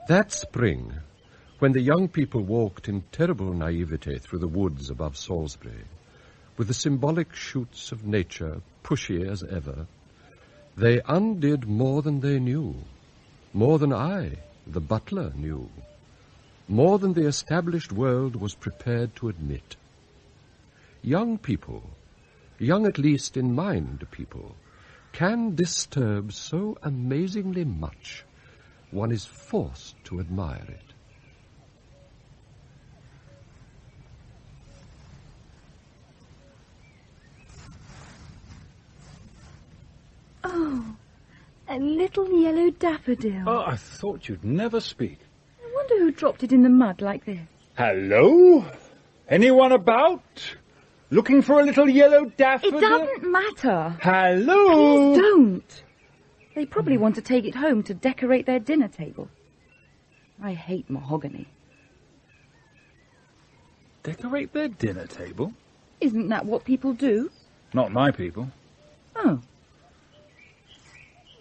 That spring, when the young people walked in terrible naivete through the woods above Salisbury, with the symbolic shoots of nature pushy as ever, they undid more than they knew, more than I, the butler, knew, more than the established world was prepared to admit. Young people, young at least in mind people, can disturb so amazingly much, one is forced to admire it. Oh, a little yellow daffodil. Oh, I thought you'd never speak. I wonder who dropped it in the mud like this. Hello? Anyone about? Looking for a little yellow daffodil? It doesn't matter. Hello? Please don't. They probably want to take it home to decorate their dinner table. I hate mahogany. Decorate their dinner table? Isn't that what people do? Not my people. Oh.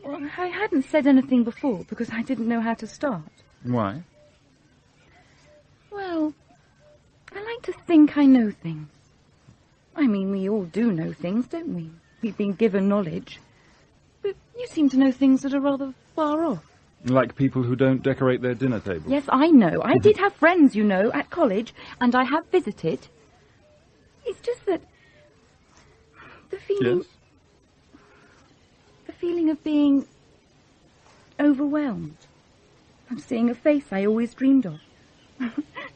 Well, I hadn't said anything before because I didn't know how to start. Why? Well, I like to think I know things. I mean, we all do know things, don't we? We've been given knowledge. But you seem to know things that are rather far off. Like people who don't decorate their dinner table? Yes, I know. I did have friends, you know, at college, and I have visited. It's just that the feeling... Yes? The feeling of being overwhelmed. Of seeing a face I always dreamed of.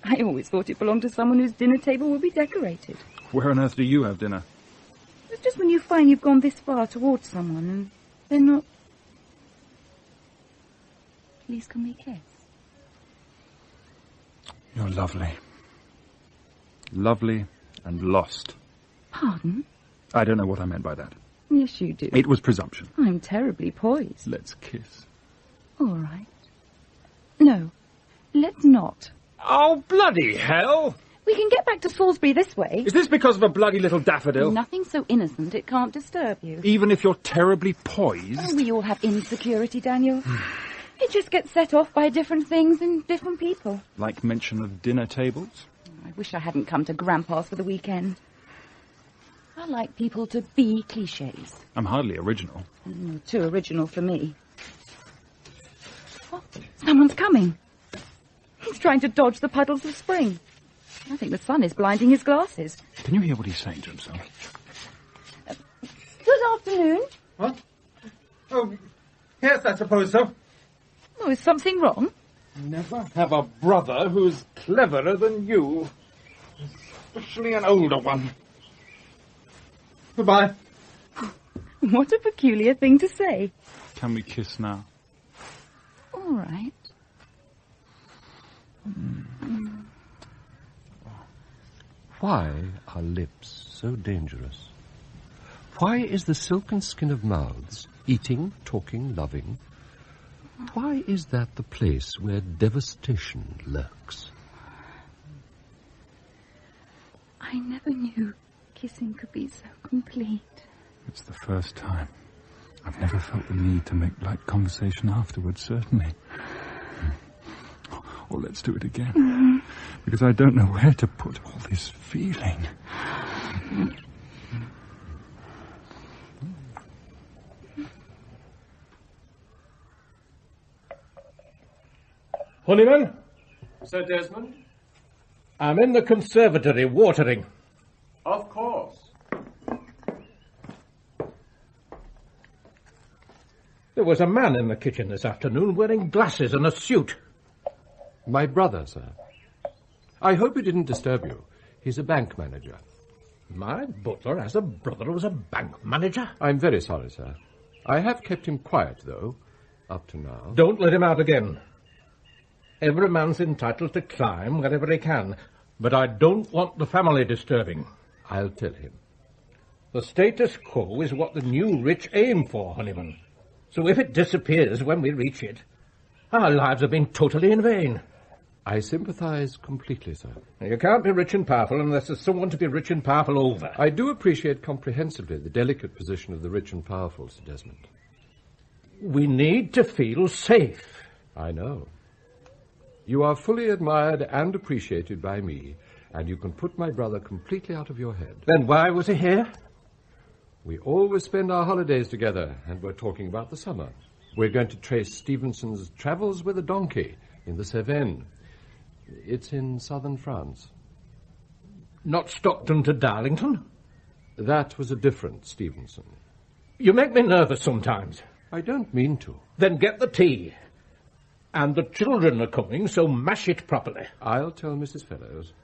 I always thought it belonged to someone whose dinner table would be decorated. Where on earth do you have dinner? It's just when you find you've gone this far towards someone and they're not... Please, can we kiss? You're lovely. Lovely and lost. Pardon? I don't know what I meant by that. Yes, you do. It was presumption. I'm terribly poised. Let's kiss. All right. No, let's not. Oh, bloody hell! We can get back to Salisbury this way. Is this because of a bloody little daffodil? Nothing so innocent it can't disturb you. Even if you're terribly poised? Oh, we all have insecurity, Daniel. It just gets set off by different things and different people. Like mention of dinner tables? I wish I hadn't come to Grandpa's for the weekend. I like people to be cliches. I'm hardly original. Too original for me. Oh, someone's coming. He's trying to dodge the puddles of spring. I think the sun is blinding his glasses. Can you hear what he's saying to himself? Good afternoon. What? Oh, yes, I suppose so. Oh, is something wrong? Never have a brother who's cleverer than you. Especially an older one. Goodbye. What a peculiar thing to say. Can we kiss now? All right. Why are lips so dangerous? Why is the silken skin of mouths, eating, talking, loving, why is that the place where devastation lurks? I never knew kissing could be so complete. It's the first time. I've never felt the need to make light conversation afterwards, certainly. Or let's do it again. Because I don't know where to put all this feeling. Honeyman? Sir Desmond? I'm in the conservatory watering. Of course. There was a man in the kitchen this afternoon wearing glasses and a suit. My brother, sir. I hope it didn't disturb you. He's a bank manager. My butler has a brother who's a bank manager? I'm very sorry, sir. I have kept him quiet, though, up to now. Don't let him out again. Every man's entitled to climb wherever he can, but I don't want the family disturbing. I'll tell him. The status quo is what the new rich aim for, Honeyman. So if it disappears when we reach it, our lives have been totally in vain. I sympathize completely, sir. You can't be rich and powerful unless there's someone to be rich and powerful over. I do appreciate comprehensively the delicate position of the rich and powerful, Sir Desmond. We need to feel safe. I know. You are fully admired and appreciated by me, and you can put my brother completely out of your head. Then why was he here? We always spend our holidays together, and we're talking about the summer. We're going to trace Stevenson's Travels with a Donkey in the Cevennes. It's in southern France. Not Stockton to Darlington? That was a different Stevenson. You make me nervous sometimes. I don't mean to. Then get the tea. And the children are coming, so mash it properly. I'll tell Mrs. Fellows.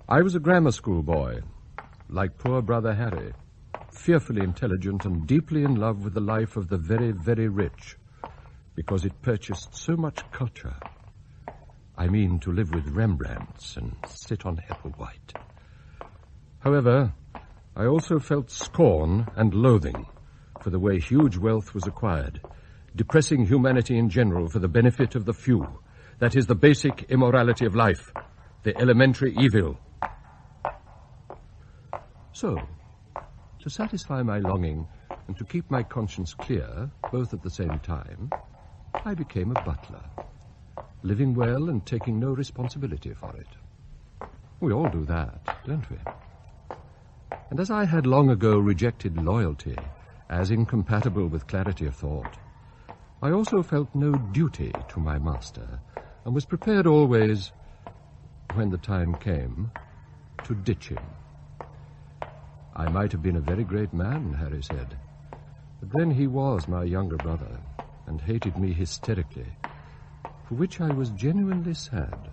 I was a grammar school boy, like poor brother Harry, fearfully intelligent and deeply in love with the life of the very, very rich, because it purchased so much culture. I mean, to live with Rembrandts and sit on Hepplewhite. However, I also felt scorn and loathing for the way huge wealth was acquired, depressing humanity in general for the benefit of the few. That is the basic immorality of life, the elementary evil. So, to satisfy my longing and to keep my conscience clear, both at the same time, I became a butler, living well and taking no responsibility for it. We all do that, don't we? And as I had long ago rejected loyalty as incompatible with clarity of thought, I also felt no duty to my master and was prepared always, when the time came, to ditch him. I might have been a very great man, Harry said, but then he was my younger brother and hated me hysterically, for which I was genuinely sad.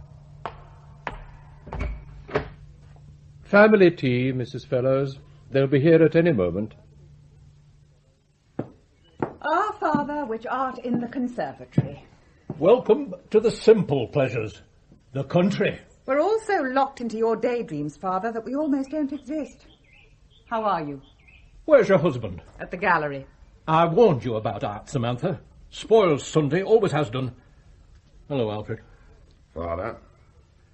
Family tea, Mrs. Fellows. They'll be here at any moment. Our Father, which art in the conservatory. Welcome to the simple pleasures, the country. We're all so locked into your daydreams, Father, that we almost don't exist. How are you? Where's your husband? At the gallery. I warned you about art, Samantha. Spoils Sunday, always has done. Hello, Alfred. Father,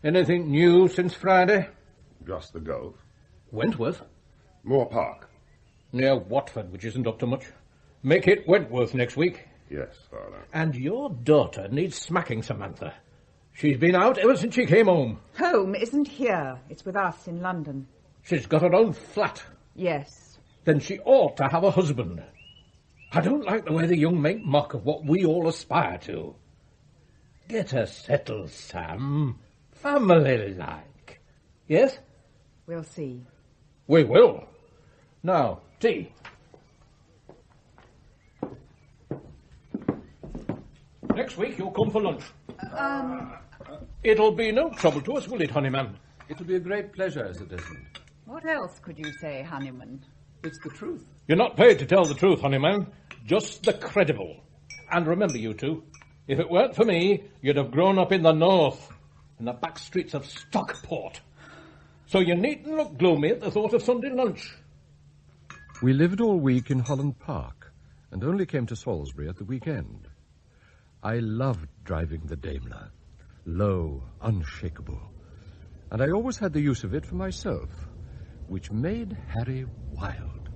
Anything new since Friday? just the golf. Wentworth? Moor Park. Near Watford, which isn't up to much. Make it Wentworth next week. Yes, Father. And your daughter needs smacking, Samantha. She's been out ever since she came home. Home isn't here. It's with us in London. She's got her own flat. Yes. Then she ought to have a husband. I don't like the way the young make mock of what we all aspire to. Get her settled, Sam. Family-like. Yes? We'll see. We will. Now, tea. Next week you'll come for lunch. It'll be no trouble to us, will it, Honeyman? It'll be a great pleasure, Sir Desmond. What else could you say, Honeyman? It's the truth. You're not paid to tell the truth, Honeyman. Just the credible. And remember, you two, if it weren't for me, you'd have grown up in the north, in the back streets of Stockport. So you needn't look gloomy at the thought of Sunday lunch. We lived all week in Holland Park and only came to Salisbury at the weekend. I loved driving the Daimler, low, unshakable, and I always had the use of it for myself, which made Harry wild.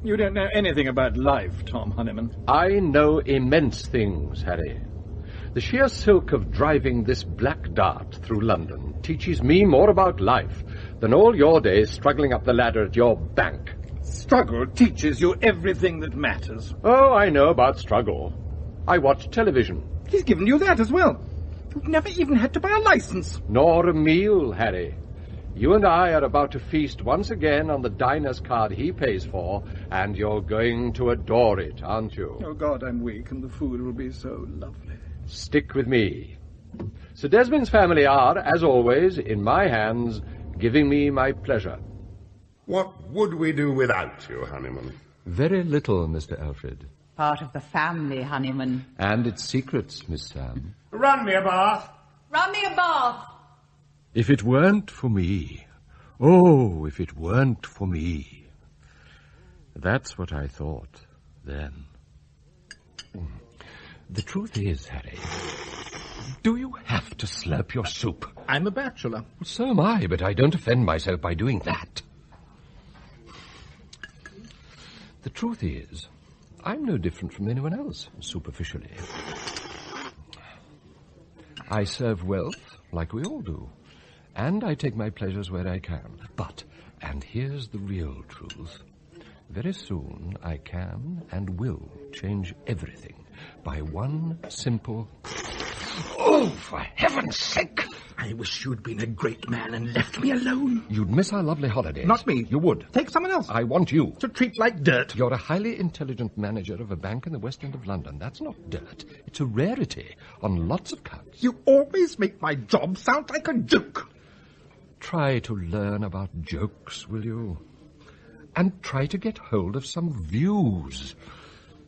You don't know anything about life, Tom Honeyman. I know immense things, Harry. The sheer silk of driving this black dart through London teaches me more about life than all your days struggling up the ladder at your bank. Struggle teaches you everything that matters. Oh, I know about struggle. I watch television. He's given you that as well. You've never even had to buy a license. Nor a meal, Harry. You and I are about to feast once again on the diner's card he pays for, and you're going to adore it, aren't you? Oh, God, I'm weak, and the food will be so lovely. Stick with me. Sir Desmond's family are, as always, in my hands, giving me my pleasure. What would we do without you, Honeyman? Very little, Mr. Alfred. Part of the family, Honeyman. And its secrets, Miss Sam. Run me a bath. Run me a bath! If it weren't for me. Oh, if it weren't for me. That's what I thought then. The truth is, Harry, do you have to slurp your soup? I'm a bachelor. So am I, but I don't offend myself by doing that. The truth is, I'm no different from anyone else, superficially. I serve wealth, like we all do, and I take my pleasures where I can. But, and here's the real truth, very soon I can and will change everything by one simple... Oh, for heaven's sake! I wish you'd been a great man and left me alone. You'd miss our lovely holidays. Not me. You would. Take someone else. I want you. To treat like dirt. You're a highly intelligent manager of a bank in the West End of London. That's not dirt. It's a rarity on lots of counts. You always make my job sound like a joke. Try to learn about jokes, will you? And try to get hold of some views,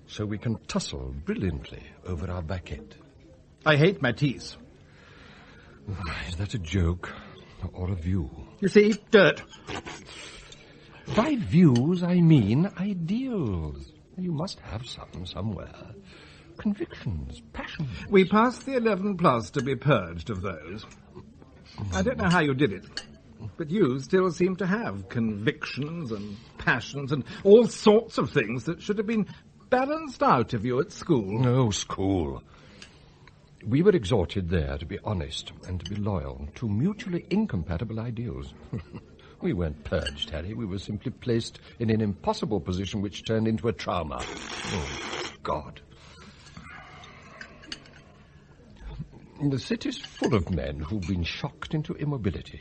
so we can tussle brilliantly over our baguette. I hate Matisse. Is that a joke or a view? You see, dirt. By views, I mean ideals. You must have some somewhere. Convictions, passions. We passed the 11 plus to be purged of those. I don't know how you did it, but you still seem to have convictions and passions and all sorts of things that should have been balanced out of you at school. No, school. We were exhorted there to be honest and to be loyal, to mutually incompatible ideals. We weren't purged, Harry. We were simply placed in an impossible position which turned into a trauma. Oh, God. The city's full of men who've been shocked into immobility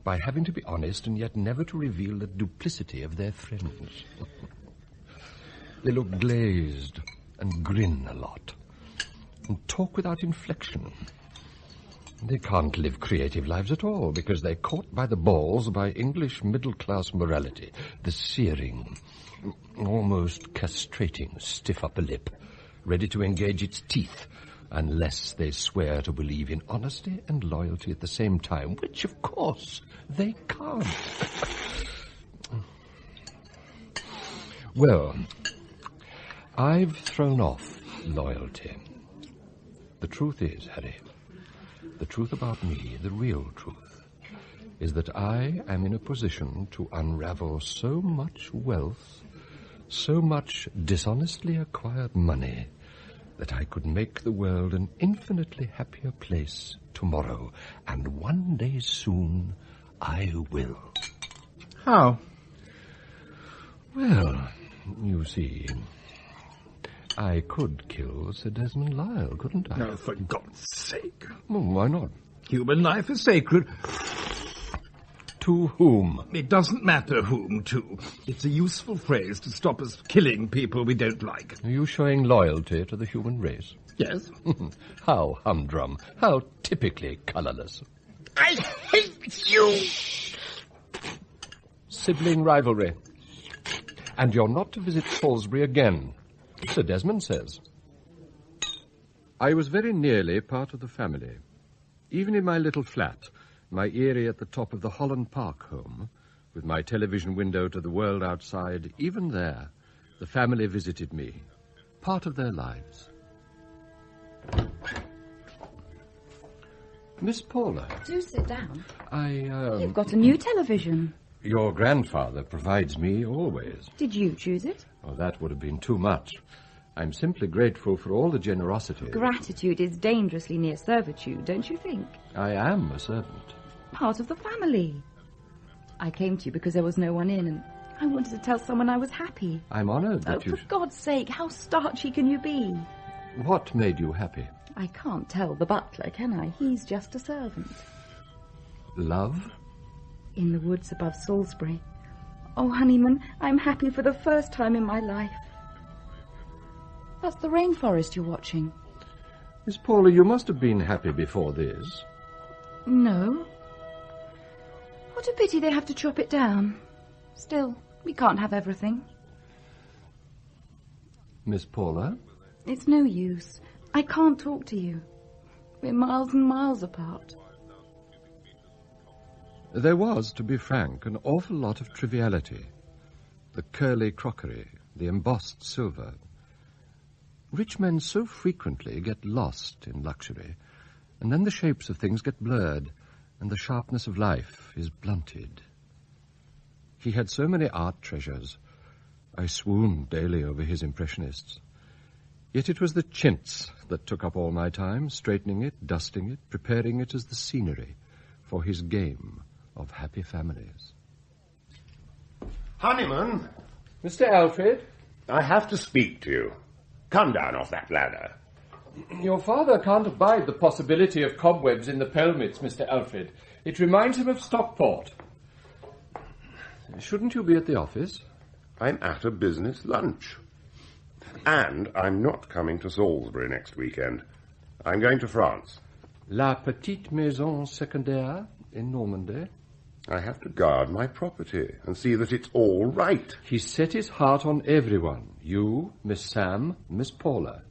by having to be honest and yet never to reveal the duplicity of their friends. They look glazed and grin a lot and talk without inflection. They can't live creative lives at all because they're caught by the balls by English middle-class morality, the searing, almost castrating stiff upper lip, ready to engage its teeth unless they swear to believe in honesty and loyalty at the same time, which, of course, they can't. Well, I've thrown off loyalty. The truth is, Harry, the truth about me, the real truth, is that I am in a position to unravel so much wealth, so much dishonestly acquired money, that I could make the world an infinitely happier place tomorrow, and one day soon I will. How? Well, you see, I could kill Sir Desmond Lyle, couldn't I? No, for God's sake. Well, why not? Human life is sacred. To whom? It doesn't matter whom to. It's a useful phrase to stop us killing people we don't like. Are you showing loyalty to the human race? Yes. How humdrum. How typically colourless. I hate you! Sibling rivalry. And you're not to visit Salisbury again, Sir Desmond says. I was very nearly part of the family. Even in my little flat, my eyrie at the top of the Holland Park home, with my television window to the world outside, even there, the family visited me, part of their lives. Miss Paula. Do sit down. You've got a new television. Your grandfather provides me always. Did you choose it? Oh, that would have been too much. I'm simply grateful for all the generosity. Gratitude is dangerously near servitude, don't you think? I am a servant. Part of the family. I came to you because there was no one in, and I wanted to tell someone I was happy. I'm honoured that for God's sake, how starchy can you be? What made you happy? I can't tell the butler, can I? He's just a servant. Love? In the woods above Salisbury. Oh, Honeyman, I'm happy for the first time in my life. That's the rainforest you're watching. Miss Paula, you must have been happy before this. No. What a pity they have to chop it down. Still, we can't have everything. Miss Paula? It's no use. I can't talk to you. We're miles and miles apart. There was, to be frank, an awful lot of triviality. The curly crockery, the embossed silver. Rich men so frequently get lost in luxury, and then the shapes of things get blurred, and the sharpness of life is blunted. He had so many art treasures, I swooned daily over his impressionists. Yet it was the chintz that took up all my time, straightening it, dusting it, preparing it as the scenery for his game of happy families. Honeyman, Mr. Alfred? I have to speak to you. Come down off that ladder. Your father can't abide the possibility of cobwebs in the pelmets, Mr. Alfred. It reminds him of Stockport. Shouldn't you be at the office? I'm at a business lunch. And I'm not coming to Salisbury next weekend. I'm going to France. La petite maison secondaire in Normandy. I have to guard my property and see that it's all right. He set his heart on everyone. You, Miss Sam, Miss Paula.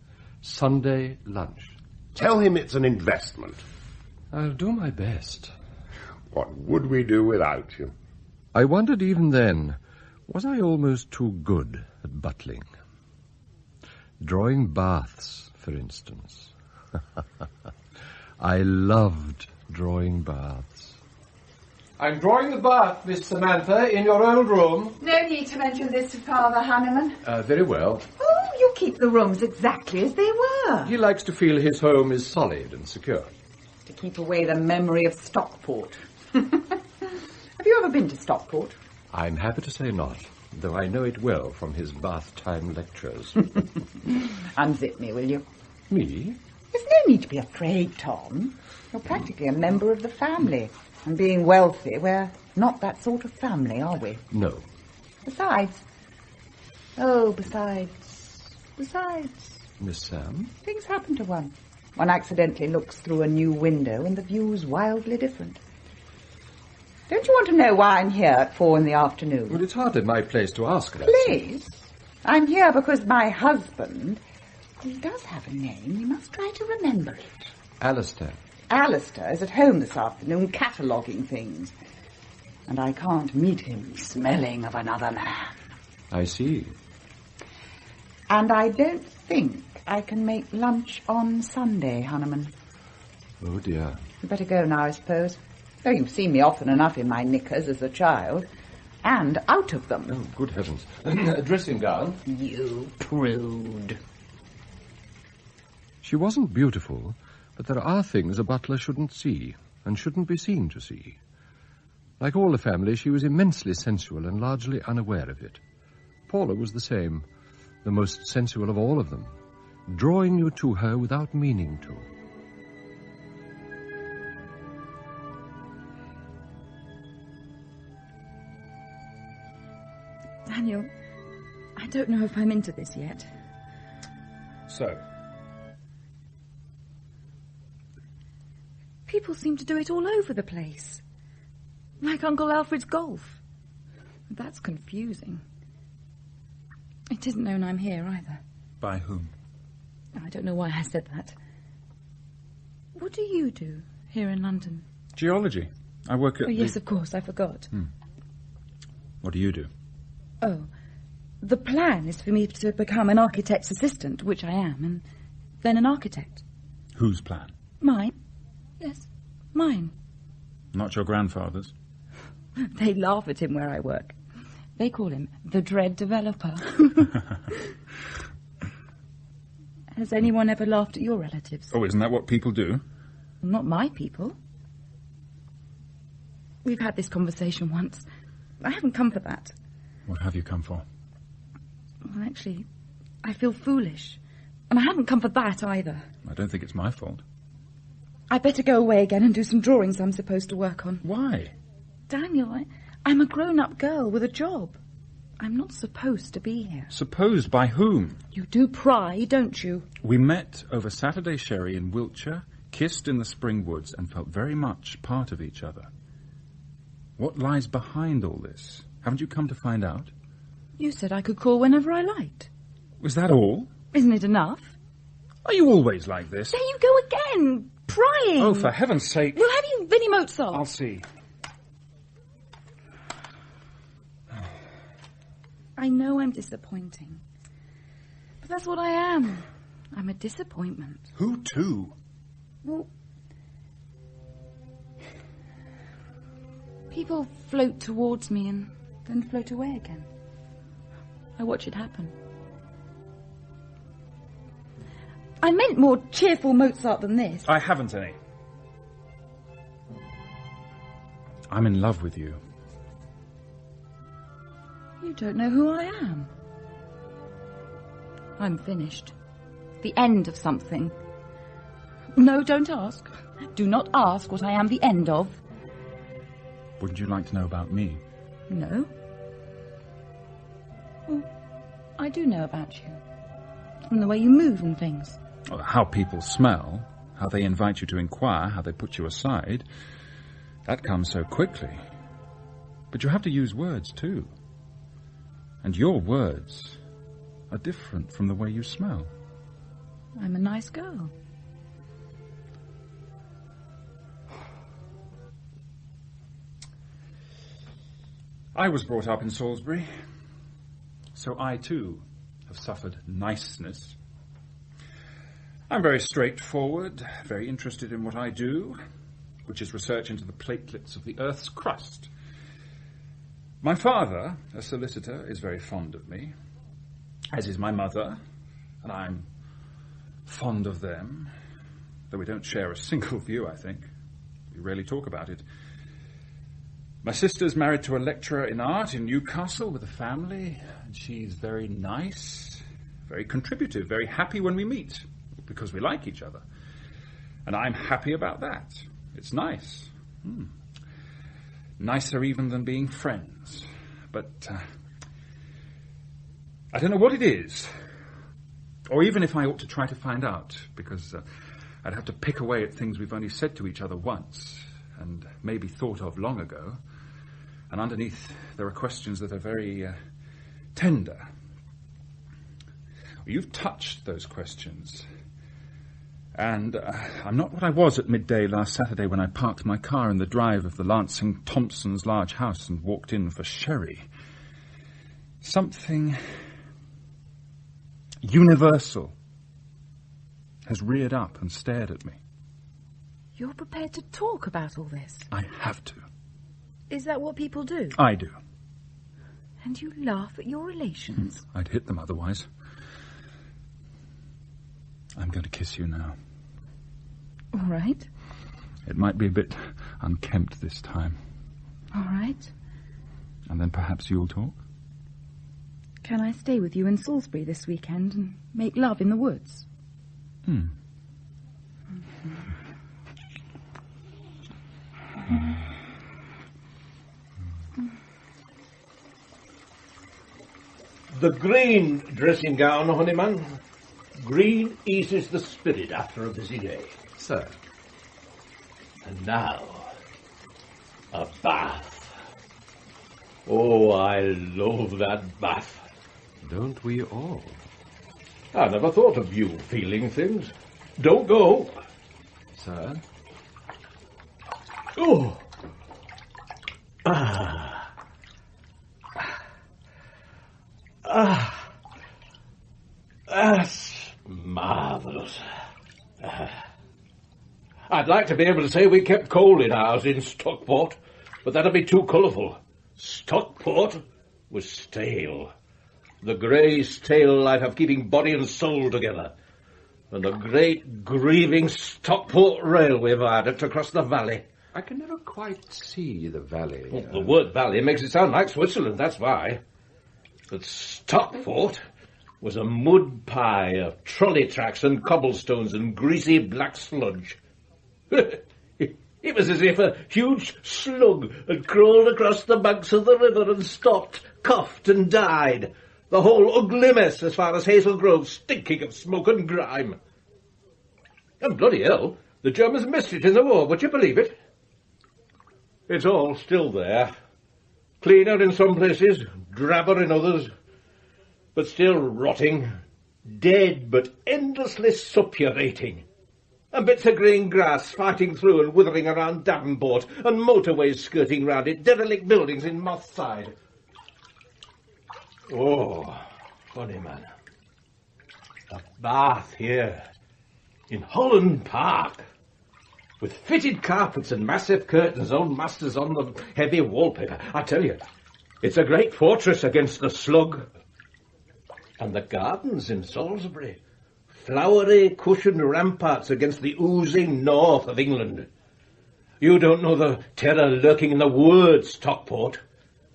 Sunday lunch. Tell him it's an investment. I'll do my best. What would we do without you? I wondered even then, was I almost too good at buttling? Drawing baths, for instance. I loved drawing baths. I'm drawing the bath, Miss Samantha, in your old room. No need to mention this to Father Honeyman. Very well. Oh, you keep the rooms exactly as they were. He likes to feel his home is solid and secure. To keep away the memory of Stockport. Have you ever been to Stockport? I'm happy to say not, though I know it well from his bath-time lectures. Unzip me, will you? Me? There's no need to be afraid, Tom. You're practically a member of the family. And being wealthy, we're not that sort of family, are we? No. Besides... Besides... Miss Sam? Things happen to one. One accidentally looks through a new window and the view's wildly different. Don't you want to know why I'm here at 4 in the afternoon? Well, it's hardly my place to ask that. Please. I'm here because my husband, he does have a name. You must try to remember it. Alistair. Alistair is at home this afternoon cataloguing things. And I can't meet him smelling of another man. I see. And I don't think I can make lunch on Sunday, Honeyman. Oh, dear. You better go now, I suppose. Though you've seen me often enough in my knickers as a child. And out of them. Oh, good heavens. A dressing gown? You prude. She wasn't beautiful, but there are things a butler shouldn't see, and shouldn't be seen to see. Like all the family, she was immensely sensual and largely unaware of it. Paula was the same, the most sensual of all of them, drawing you to her without meaning to. Daniel, I don't know if I'm into this yet. So? People seem to do it all over the place. Like Uncle Alfred's golf. That's confusing. It isn't known I'm here either. By whom? I don't know why I said that. What do you do here in London? Geology. I work at yes, of course, I forgot. What do you do? Oh, the plan is for me to become an architect's assistant, which I am, and then an architect. Whose plan? Mine. Yes, mine. Not your grandfather's? They laugh at him where I work. They call him the dread developer. Has anyone ever laughed at your relatives? Oh, isn't that what people do? Not my people. We've had this conversation once. I haven't come for that. What have you come for? Well, actually, I feel foolish. And I haven't come for that either. I don't think it's my fault. I better go away again and do some drawings I'm supposed to work on. Why? Daniel, I'm a grown-up girl with a job. I'm not supposed to be here. Supposed by whom? You do pry, don't you? We met over Saturday sherry in Wiltshire, kissed in the spring woods, and felt very much part of each other. What lies behind all this? Haven't you come to find out? You said I could call whenever I liked. Was that all? Isn't it enough? Are you always like this? There you go again, prying. Oh, for heaven's sake. We'll have you Vinnie Mozart. I'll see. I know I'm disappointing. But that's what I am. I'm a disappointment. Who to? Well, people float towards me and then float away again. I watch it happen. I meant more cheerful Mozart than this. I haven't any. I'm in love with you. You don't know who I am. I'm finished. The end of something. No, don't ask. Do not ask what I am the end of. Wouldn't you like to know about me? No. Well, I do know about you. From the way you move and things. How people smell, how they invite you to inquire, how they put you aside. That comes so quickly. But you have to use words too. And your words are different from the way you smell. I'm a nice girl. I was brought up in Salisbury, so I too have suffered niceness. I'm very straightforward, very interested in what I do, which is research into the platelets of the Earth's crust. My father, a solicitor, is very fond of me, as is my mother, and I'm fond of them, though we don't share a single view, I think. We rarely talk about it. My sister's married to a lecturer in art in Newcastle with a family, and she's very nice, very contributive, very happy when we meet, because we like each other. And I'm happy about that. It's nice. Nicer even than being friends. But I don't know what it is, or even if I ought to try to find out, because I'd have to pick away at things we've only said to each other once, and maybe thought of long ago. And underneath there are questions that are very tender. You've touched those questions. And I'm not what I was at midday last Saturday when I parked my car in the drive of the Lancing Thompson's large house and walked in for sherry. Something universal has reared up and stared at me. You're prepared to talk about all this? I have to. Is that what people do? I do. And you laugh at your relations? I'd hit them otherwise. I'm going to kiss you now. All right. It might be a bit unkempt this time. All right. And then perhaps you'll talk? Can I stay with you in Salisbury this weekend and make love in the woods? The green dressing gown, Honeyman. Green eases the spirit after a busy day. Sir. And now, a bath. Oh, I love that bath. Don't we all? I never thought of you feeling things. Don't go. Sir? Oh. That's marvellous. I'd like to be able to say we kept coal in ours in Stockport, but that'd be too colourful. Stockport was stale. The grey, stale life of keeping body and soul together. And the great, grieving Stockport Railway viaduct across the valley. I can never quite see the valley. Well, the word valley makes it sound like Switzerland, that's why. But Stockport was a mud pie of trolley tracks and cobblestones and greasy black sludge. It was as if a huge slug had crawled across the banks of the river and stopped, coughed and died. The whole ugly mess as far as Hazel Grove, stinking of smoke and grime. And bloody hell, the Germans missed it in the war, would you believe it? It's all still there. Cleaner in some places, drabber in others, but still rotting, dead but endlessly suppurating. And bits of green grass fighting through and withering around Davenport, and motorways skirting round it, derelict buildings in Moss Side. Oh, Honeyman. A bath here, in Holland Park, with fitted carpets and massive curtains, old masters on the heavy wallpaper. I tell you, it's a great fortress against the slug. And the gardens in Salisbury. Flowery, cushioned ramparts against the oozing north of England. You don't know the terror lurking in the woods, Stockport,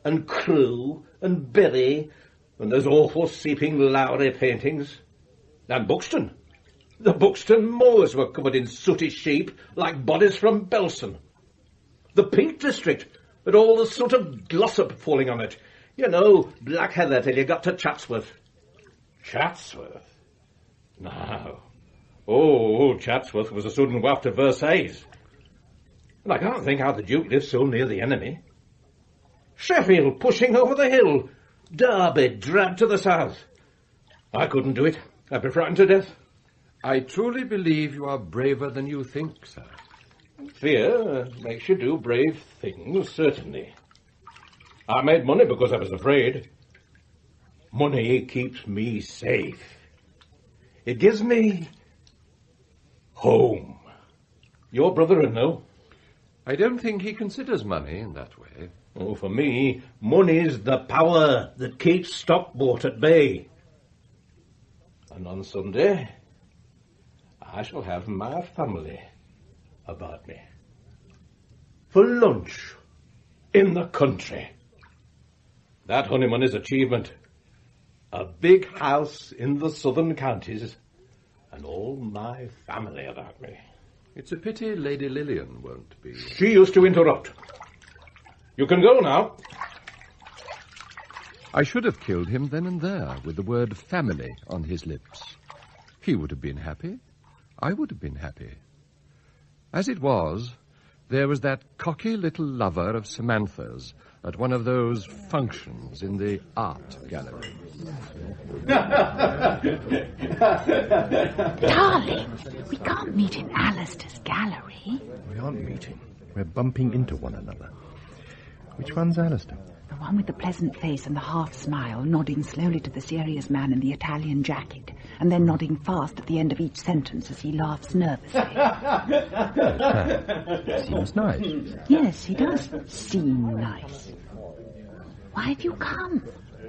and Crewe, and Bury, and those awful seeping Lowry paintings. And Buxton. The Buxton moors were covered in sooty sheep like bodies from Belson. The Peak District had all the sort of glossop falling on it. You know, black heather till you got to Chatsworth. Chatsworth? No. Oh, Chatsworth was a sudden waft of Versailles. And I can't think how the Duke lived so near the enemy. Sheffield pushing over the hill. Derby dragged to the south. I couldn't do it. I'd be frightened to death. I truly believe you are braver than you think, sir. Fear makes you do brave things, certainly. I made money because I was afraid. Money keeps me safe. It gives me home. Your brother-in-law? I don't think he considers money in that way. Oh, for me, money's the power that keeps Stockport at bay. And on Sunday, I shall have my family about me. For lunch in the country. That Honeyman is achievement. A big house in the southern counties, and all my family about me. It's a pity Lady Lillian won't be. She used to interrupt. You can go now. I should have killed him then and there, with the word family on his lips. He would have been happy. I would have been happy. As it was, there was that cocky little lover of Samantha's at one of those functions in the art gallery. Darling, we can't meet in Alistair's gallery. We aren't meeting. We're bumping into one another. Which one's Alistair? The one with the pleasant face and the half-smile, nodding slowly to the serious man in the Italian jacket, and then nodding fast at the end of each sentence as he laughs nervously. Seems nice. Yes, he does seem nice. Why have you come?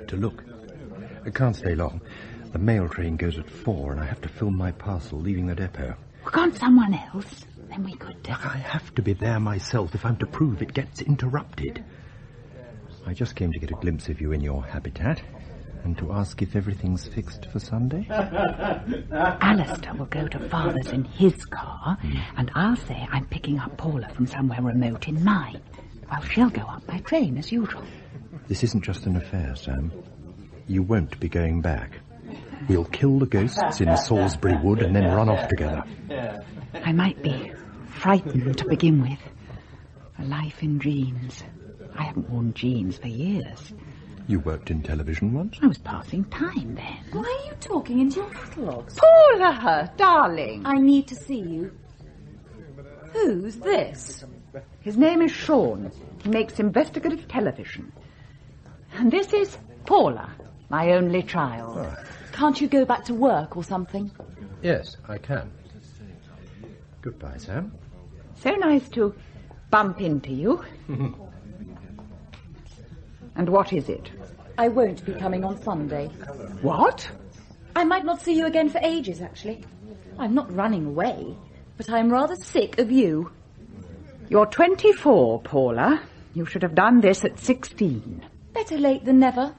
To look. I can't stay long. The mail train goes at 4 and I have to film my parcel leaving the depot. Well, can't someone else? Then we could... Look, I have to be there myself if I'm to prove it gets interrupted. I just came to get a glimpse of you in your habitat and to ask if everything's fixed for Sunday. Alistair will go to Father's in his car, and I'll say I'm picking up Paula from somewhere remote in mine, while she'll go up by train as usual. This isn't just an affair, Sam. You won't be going back. We'll kill the ghosts in Salisbury Wood and then run off together. I might be frightened to begin with. A life in jeans. I haven't worn jeans for years. You worked in television once? I was passing time then. Why are you talking into your catalogues? Paula, darling. I need to see you. Who's this? His name is Sean. He makes investigative television. And this is Paula, my only child. Oh. Can't you go back to work or something? Yes, I can. Goodbye, Sam. So nice to bump into you. And what is it? I won't be coming on Sunday. What? I might not see you again for ages, actually. I'm not running away, but I'm rather sick of you. You're 24, Paula. You should have done this at 16. Better late than never.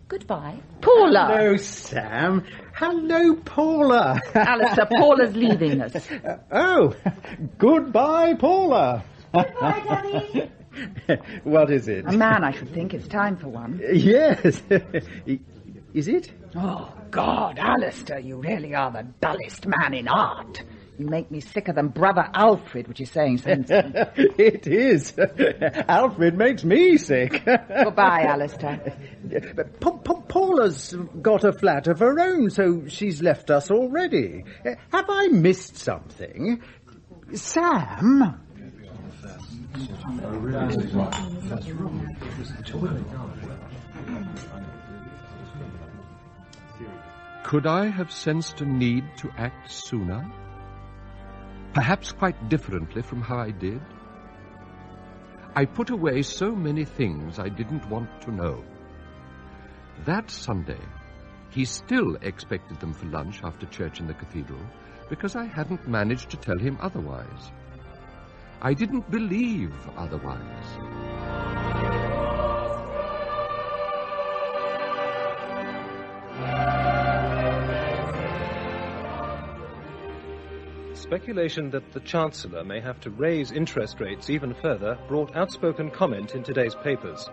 Goodbye. Paula! Hello, Sam. Hello, Paula. Alistair, Paula's leaving us. Oh, goodbye, Paula. Goodbye, Daddy. What is it? A man, I should think. It's time for one. Yes. Is it? Oh, God, Alistair, you really are the dullest man in art. You make me sicker than Brother Alfred, which is saying something. It is. Alfred makes me sick. Goodbye, Alistair. Paula's got a flat of her own, so she's left us already. Have I missed something? Sam? Could I have sensed a need to act sooner? Perhaps quite differently from how I did? I put away so many things I didn't want to know. That Sunday, He still expected them for lunch after church in the cathedral, because I hadn't managed to tell him otherwise. I didn't believe otherwise. Speculation that the Chancellor may have to raise interest rates even further brought outspoken comment in today's papers.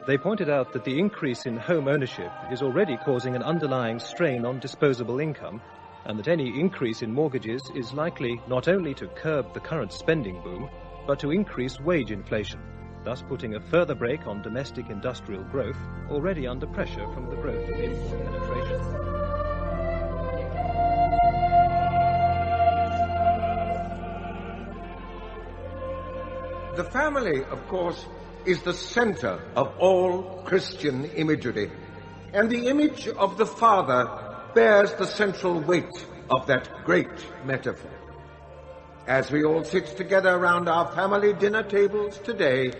They pointed out that the increase in home ownership is already causing an underlying strain on disposable income, and that any increase in mortgages is likely not only to curb the current spending boom, but to increase wage inflation, thus putting a further brake on domestic industrial growth, already under pressure from the growth of import penetration. The family, of course, is the center of all Christian imagery, and the image of the father bears the central weight of that great metaphor. As we all sit together around our family dinner tables today,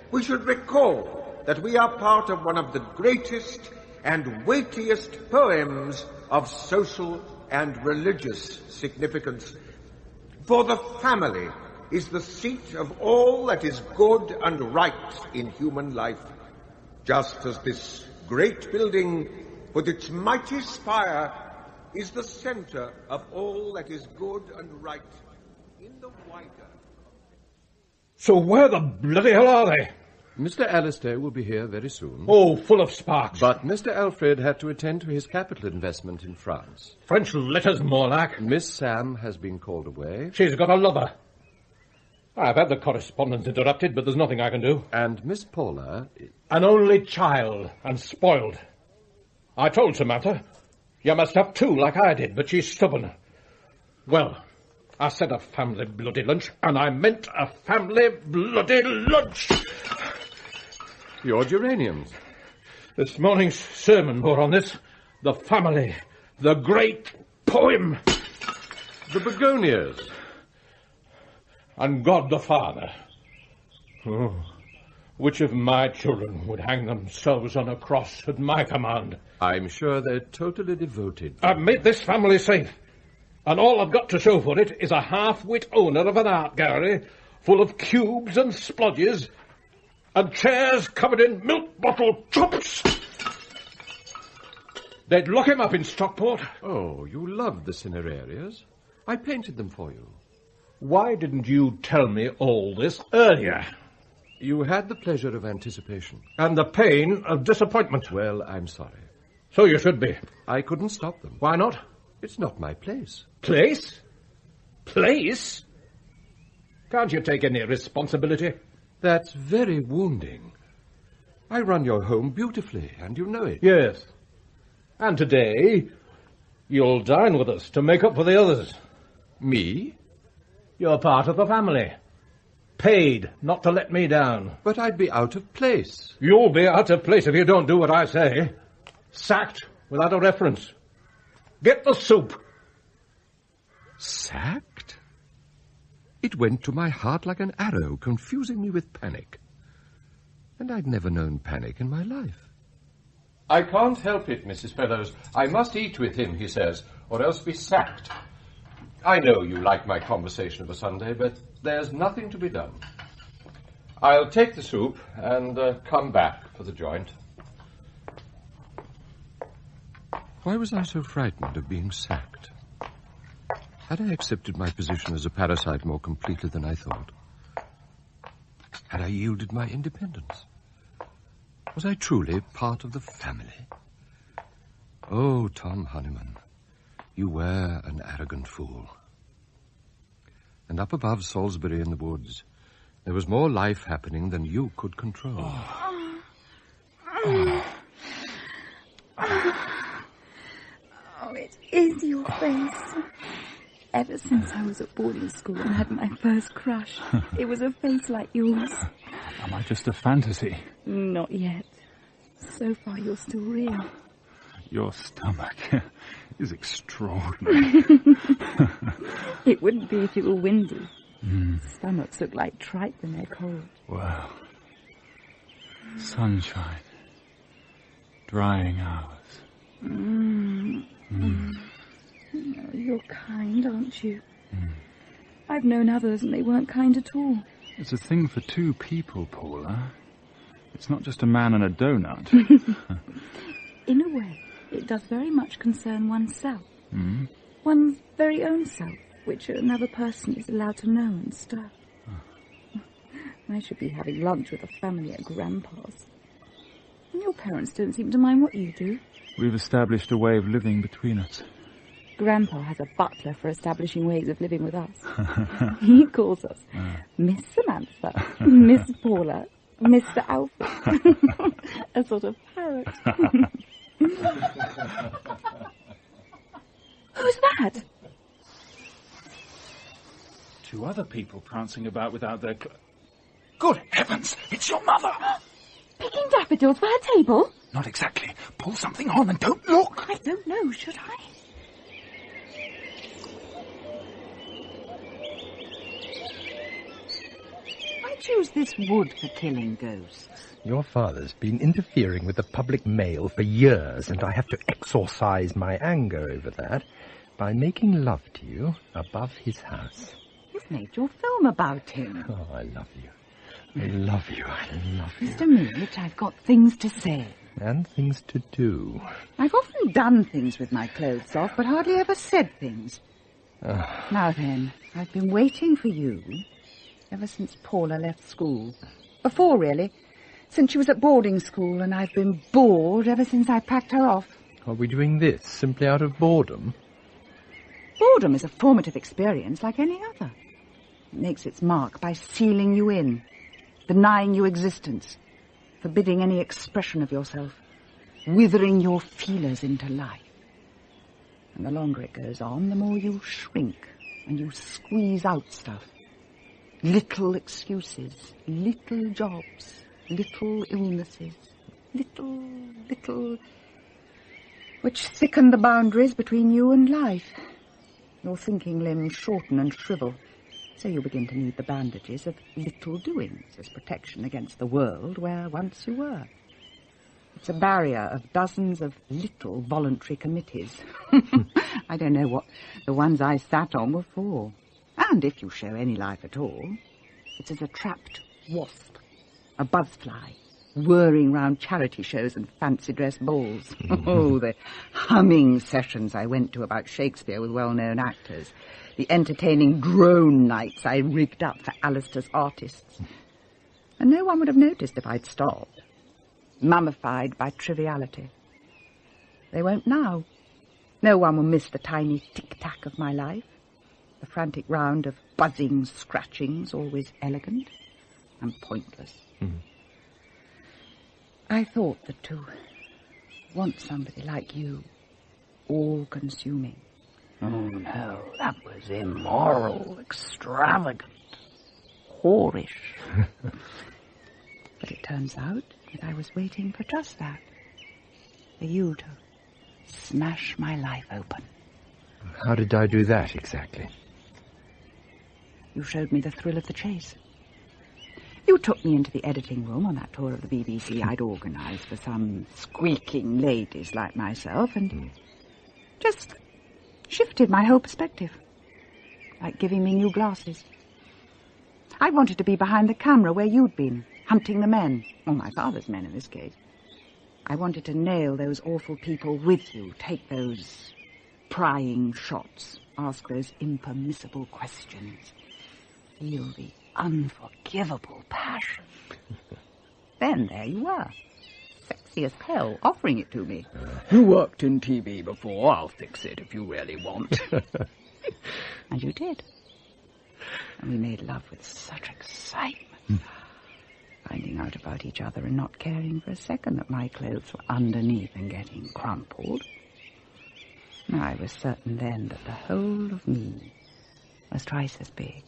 we should recall that we are part of one of the greatest and weightiest poems of social and religious significance. For the family is the seat of all that is good and right in human life, just as this great building with its mighty spire is the center of all that is good and right in the wider. So where the bloody hell are they? Mr. Alistair will be here very soon. Oh, full of sparks. But Mr. Alfred had to attend to his capital investment in France. French letters, more like. Miss Sam has been called away. She's got a lover. I've had the correspondence interrupted, but there's nothing I can do. And Miss Paula... An only child, and spoiled. I told Samantha, you must have two like I did, but she's stubborn. Well, I said a family bloody lunch, and I meant a family bloody lunch. Your geraniums. This morning's sermon bore on this. The family, the great poem. The begonias. And God the Father. Oh, which of my children would hang themselves on a cross at my command? I'm sure they're totally devoted. I've made this family safe, and all I've got to show for it is a half-wit owner of an art gallery full of cubes and splodges and chairs covered in milk bottle chops. They'd lock him up in Stockport. Oh, you love the cinerarias. I painted them for you. Why didn't you tell me all this earlier? You had the pleasure of anticipation. And the pain of disappointment. Well, I'm sorry. So you should be. I couldn't stop them. Why not? It's not my place. Place? Place? Can't you take any responsibility? That's very wounding. I run your home beautifully, and you know it. Yes. And today, you'll dine with us to make up for the others. Me? You're part of the family. Paid not to let me down. But I'd be out of place. You'll be out of place if you don't do what I say. Sacked without a reference. Get the soup. Sacked? It went to my heart like an arrow, confusing me with panic. And I'd never known panic in my life. I can't help it, Mrs. Fellows. I must eat with him, he says, or else be sacked. I know you like my conversation of a Sunday, but there's nothing to be done. I'll take the soup and come back for the joint. Why was I so frightened of being sacked? Had I accepted my position as a parasite more completely than I thought? Had I yielded my independence? Was I truly part of the family? Oh, Tom Honeyman, you were an arrogant fool. And up above Salisbury in the woods, there was more life happening than you could control. Oh, it is your face. Ever since I was at boarding school and had my first crush, it was a face like yours. Am I just a fantasy? Not yet. So far, you're still real. Your stomach is extraordinary. It wouldn't be if it were windy. Stomachs look like tripe when they're cold. Wow. Sunshine. Drying hours. Oh, you're kind, aren't you? I've known others and they weren't kind at all. It's a thing for two people, Paula. It's not just a man and a donut. In a way, it does very much concern oneself. One's very own self, which another person is allowed to know and stir. I should be having lunch with a family at Grandpa's. And your parents don't seem to mind what you do. We've established a way of living between us. Grandpa has a butler for establishing ways of living with us. He calls us Miss Samantha, Miss Paula, Mr. Alfred. A sort of parrot. Who's that? Two other people prancing about without their... Good heavens! It's your mother! Picking daffodils for her table? Not exactly. Pull something on and don't look. I don't know, should I? I choose this wood for killing ghosts. Your father's been interfering with the public mail for years, and I have to exorcise my anger over that by making love to you above his house. You've made your film about him. Oh, I love you. I love you. I love you. Mr. Millet, I've got things to say. And things to do. I've often done things with my clothes off, but hardly ever said things. Now then, I've been waiting for you ever since Paula left school. Before, really. Since she was at boarding school, and I've been bored ever since I packed her off. Are we doing this simply out of boredom? Boredom is a formative experience like any other. It makes its mark by sealing you in, denying you existence, forbidding any expression of yourself, withering your feelers into life. And the longer it goes on, the more you shrink and you squeeze out stuff. Little excuses, little jobs, little illnesses, little, which thicken the boundaries between you and life. Your thinking limbs shorten and shrivel, so you begin to need the bandages of little doings as protection against the world where once you were. It's a barrier of dozens of little voluntary committees. I don't know what the ones I sat on were for. And if you show any life at all, it's as a trapped wasp, a buzzfly, whirring round charity shows and fancy dress balls. Oh, the humming sessions I went to about Shakespeare with well-known actors. The entertaining drone nights I rigged up for Alistair's artists. And no one would have noticed if I'd stopped, mummified by triviality. They won't now. No one will miss the tiny tic-tac of my life, the frantic round of buzzing scratchings, always elegant and pointless. I thought that to want somebody like you, all-consuming. Oh, no, that was immoral, extravagant, whorish. But it turns out that I was waiting for just that, for you to smash my life open. How did I do that, exactly? You showed me the thrill of the chase. You took me into the editing room on that tour of the BBC I'd organised for some squeaking ladies like myself, and just shifted my whole perspective, like giving me new glasses. I wanted to be behind the camera where you'd been, hunting the men, or my father's men in this case. I wanted to nail those awful people with you, take those prying shots, ask those impermissible questions, feel the unforgivable passion. Then there you were, sexy as hell, offering it to me. You worked in TV before, I'll fix it if you really want. And you did. And we made love with such excitement, finding out about each other and not caring for a second that my clothes were underneath and getting crumpled. I was certain then that the whole of me was twice as big,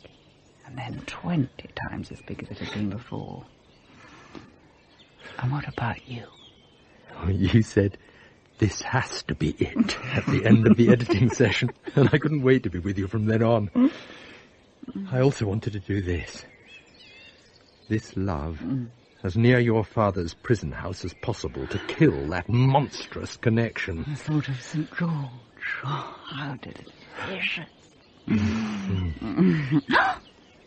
and then 20 times as big as it had been before. And what about you? You said, this has to be it, at the end of the editing session, and I couldn't wait to be with you from then on. I also wanted to do this. This love, as near your father's prison house as possible, to kill that monstrous connection. I thought of St. George. how delicious.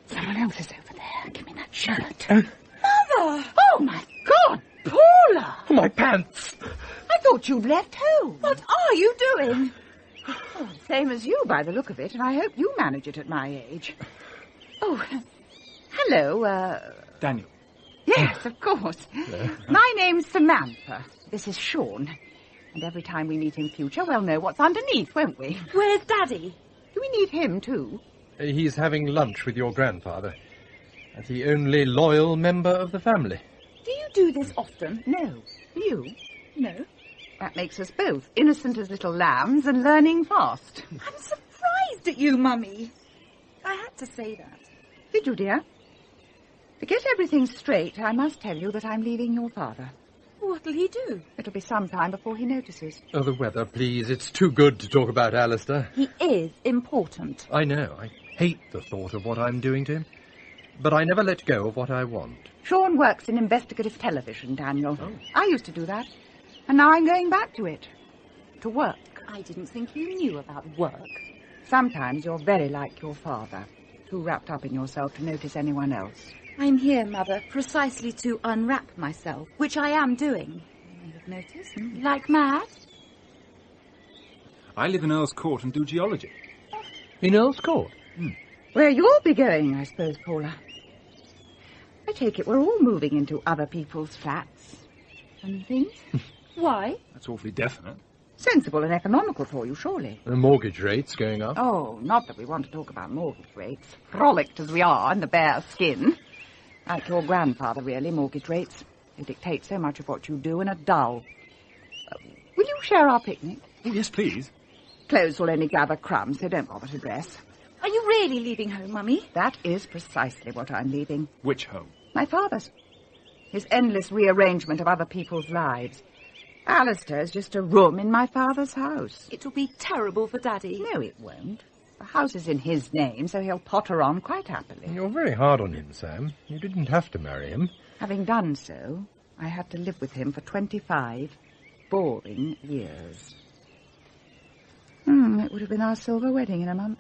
Someone else is over there. Give me that shirt. Mother! Oh, my God, Paula! My pants! I thought you'd left home. What are you doing? Oh, same as you by the look of it, and I hope you manage it at my age. Oh, hello, Daniel. Yes, of course. My name's Samantha. This is Sean. And every time we meet in future, we'll know what's underneath, won't we? Where's Daddy? Do we need him, too? He's having lunch with your grandfather. The only loyal member of the family. Do you do this often? No. You? No. That makes us both innocent as little lambs and learning fast. I'm surprised at you, Mummy. I had to say that. Did you, dear? To get everything straight, I must tell you that I'm leaving your father. What'll he do? It'll be some time before he notices. Oh, the weather, please. It's too good to talk about Alistair. He is important. I know. I hate the thought of what I'm doing to him. But I never let go of what I want. Sean works in investigative television, Daniel. Oh. I used to do that. And now I'm going back to it. To work. I didn't think you knew about work. Sometimes you're very like your father. Too wrapped up in yourself to notice anyone else. I'm here, Mother, precisely to unwrap myself, which I am doing. You may have noticed. Like mad. I live in Earl's Court and do geology. In Earl's Court? Where you'll be going, I suppose, Paula. I take it we're all moving into other people's flats and things. Why? That's awfully definite. Sensible and economical for you, surely. The mortgage rate's going up. Oh, not that we want to talk about mortgage rates. Frolicked as we are in the bare skin. Like your grandfather, really, mortgage rates. They dictate so much of what you do and are dull. Will you share our picnic? Oh, yes, please. Clothes will only gather crumbs, so don't bother to dress. Are you really leaving home, Mummy? That is precisely what I'm leaving. Which home? My father's. His endless rearrangement of other people's lives. Alistair's just a room in my father's house. It'll be terrible for Daddy. No, it won't. The house is in his name, so he'll potter on quite happily. You're very hard on him, Sam. You didn't have to marry him. Having done so, I had to live with him for 25 boring years. It would have been our silver wedding in a month.